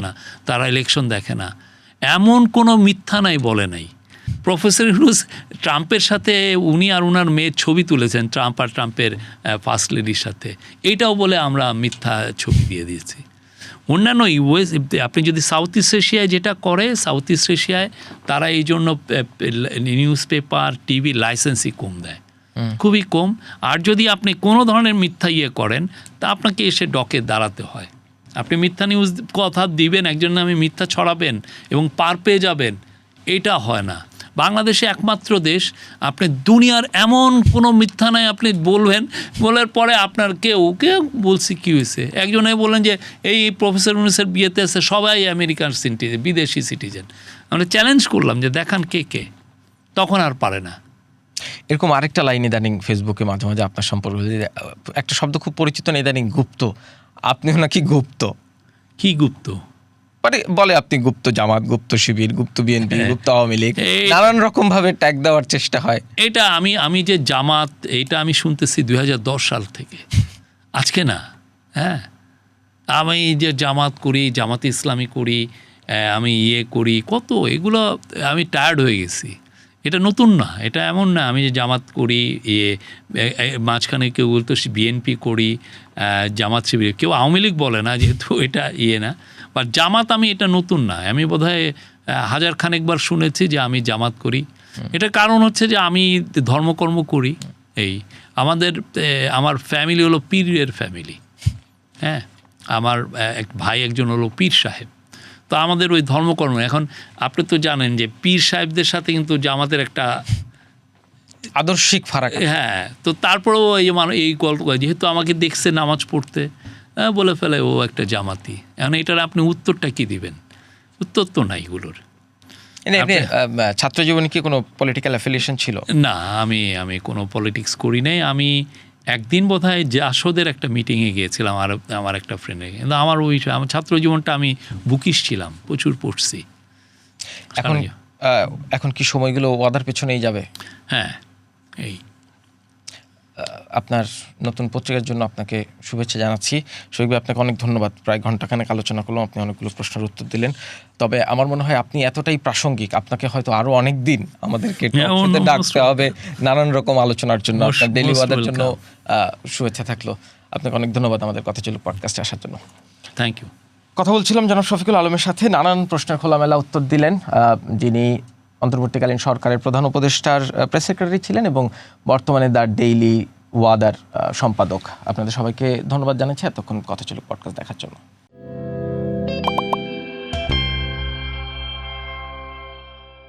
না, তারা ইলেকশন দেখে না। এমন কোনো মিথ্যা নাই বলে নাই। প্রফেসর ইউনূস ট্রাম্পের সাথে উনি আর ওনার মেয়ের ছবি তুলেছেন, ট্রাম্প আর ট্রাম্পের ফার্স্ট লেডির সাথে, এইটাও বলে আমরা মিথ্যা ছবি দিয়ে দিয়েছি। অন্যান্য ইউএস, আপনি যদি সাউথ ইস্ট এশিয়ায় যেটা করে, সাউথ ইস্ট এশিয়ায় তারা এই জন্য নিউজ পেপার, টিভি লাইসেন্সই কম দেয়, খুবই কম। আর যদি আপনি কোনো ধরনের মিথ্যা করেন, তা আপনাকে এসে ডকে দাঁড়াতে হয়। আপনি মিথ্যা নিউজ কথা দিবেন, একজন নামে মিথ্যা ছড়াবেন এবং পার পেয়ে যাবেন, এটা হয় না। বাংলাদেশে একমাত্র দেশ, আপনি দুনিয়ার এমন কোনো মিথ্যা নাই, আপনি বলার পরে আপনার কেউ বলছি কী হয়েছে, একজনে বললেন যে এই প্রফেসর ইউনূসের বিয়েতে আছে সবাই আমেরিকান সিটিজেন, বিদেশি সিটিজেন। আমরা চ্যালেঞ্জ করলাম যে দেখান কে, তখন আর পারে না। এরকম আরেকটা লাইন ইদানিং ফেসবুকে মাঝে মাঝে আপনার সম্পর্কে একটা শব্দ খুব পরিচিত না ইদানিং, গুপ্ত। আপনিও নাকি গুপ্ত। কি গুপ্ত? বলে আপনি গুপ্ত জামাত, গুপ্ত শিবির, গুপ্ত বিএনপি, গুপ্ত আওয়ামী লীগ, নানান রকম ভাবে ট্যাগ দেওয়ার চেষ্টা হয়। এটা আমি যে জামাত, এটা আমি শুনতেছি 2010 সাল থেকে, আজকে না। হ্যাঁ, আমি যে জামাত করি, জামাতে ইসলামী করি, আমি করি, কত এগুলো আমি টায়ার্ড হয়ে গেছি। এটা নতুন না, এটা এমন না আমি যে জামাত করি, মাঝখানে কেউ বলতো বিএনপি করি, জামাত শিবির, কেউ আওয়ামী লীগ বলে না, যেহেতু এটা না। বা জামাত, আমি এটা নতুন না, আমি বোধহয় 1000 খানেকবার শুনেছি যে আমি জামাত করি। এটা কারণ হচ্ছে যে আমি ধর্মকর্ম করি। আমার ফ্যামিলি হলো পীরের ফ্যামিলি। হ্যাঁ, আমার এক ভাই একজন হলো পীর সাহেব, তো আমাদের ওই ধর্মকর্ম। এখন আপনি তো জানেন যে পীর সাহেবদের সাথে কিন্তু জামাতের একটা আদর্শিক ফারাক। হ্যাঁ, তো তারপরেও এই গল্প, যেহেতু আমাকে দেখছে নামাজ পড়তে, বলে ফেলে ও একটা জামাতি। এখন এটার আপনি উত্তরটা কি দিবেন? উত্তর তো নাই এগুলোর। ছাত্র জীবনে কি কোনো পলিটিক্যাল অ্যাফিলিয়েশন ছিল? না, আমি কোনো পলিটিক্স করি নাই। আমি একদিন বোধহয় জাসদের একটা মিটিংয়ে গিয়েছিলাম আমার একটা ফ্রেন্ডে, কিন্তু আমার ছাত্র জীবনটা আমি বুকিশ ছিলাম, প্রচুর পড়ছি। এখন কি সময়গুলো ওয়াদার পেছনেই যাবে? হ্যাঁ, আপনার নতুন পত্রিকার জন্য আপনাকে শুভেচ্ছা জানাচ্ছি। শফিক ভাই, আপনাকে অনেক ধন্যবাদ। প্রায় ঘণ্টাখানেক আলোচনা করলাম, আপনি অনেকগুলো প্রশ্নের উত্তর দিলেন। তবে আমার মনে হয় আপনি এতটাই প্রাসঙ্গিক, আপনাকে হয়তো আরও অনেক দিন আমাদেরকে ডাকতে হবে নানান রকম আলোচনার জন্য। আপনার ডেইলি ওয়াদার জন্য শুভেচ্ছা থাকলো। আপনাকে অনেক ধন্যবাদ আমাদের কথা ছিল পডকাস্টে আসার জন্য। Thank you. কথা বলছিলাম জনাব শফিকুল আলমের সাথে, নানান প্রশ্নের খোলামেলা উত্তর দিলেন, যিনি অন্তর্বর্তীকালীন সরকারের প্রধান উপদেষ্টার প্রেস সেক্রেটারি ছিলেন এবং বর্তমানে দ্য ডেইলি ওয়াদার সম্পাদক। আপনাদের সবাইকে ধন্যবাদ জানাচ্ছি এতক্ষণ কথা ছিল পডকাস্ট দেখার জন্য।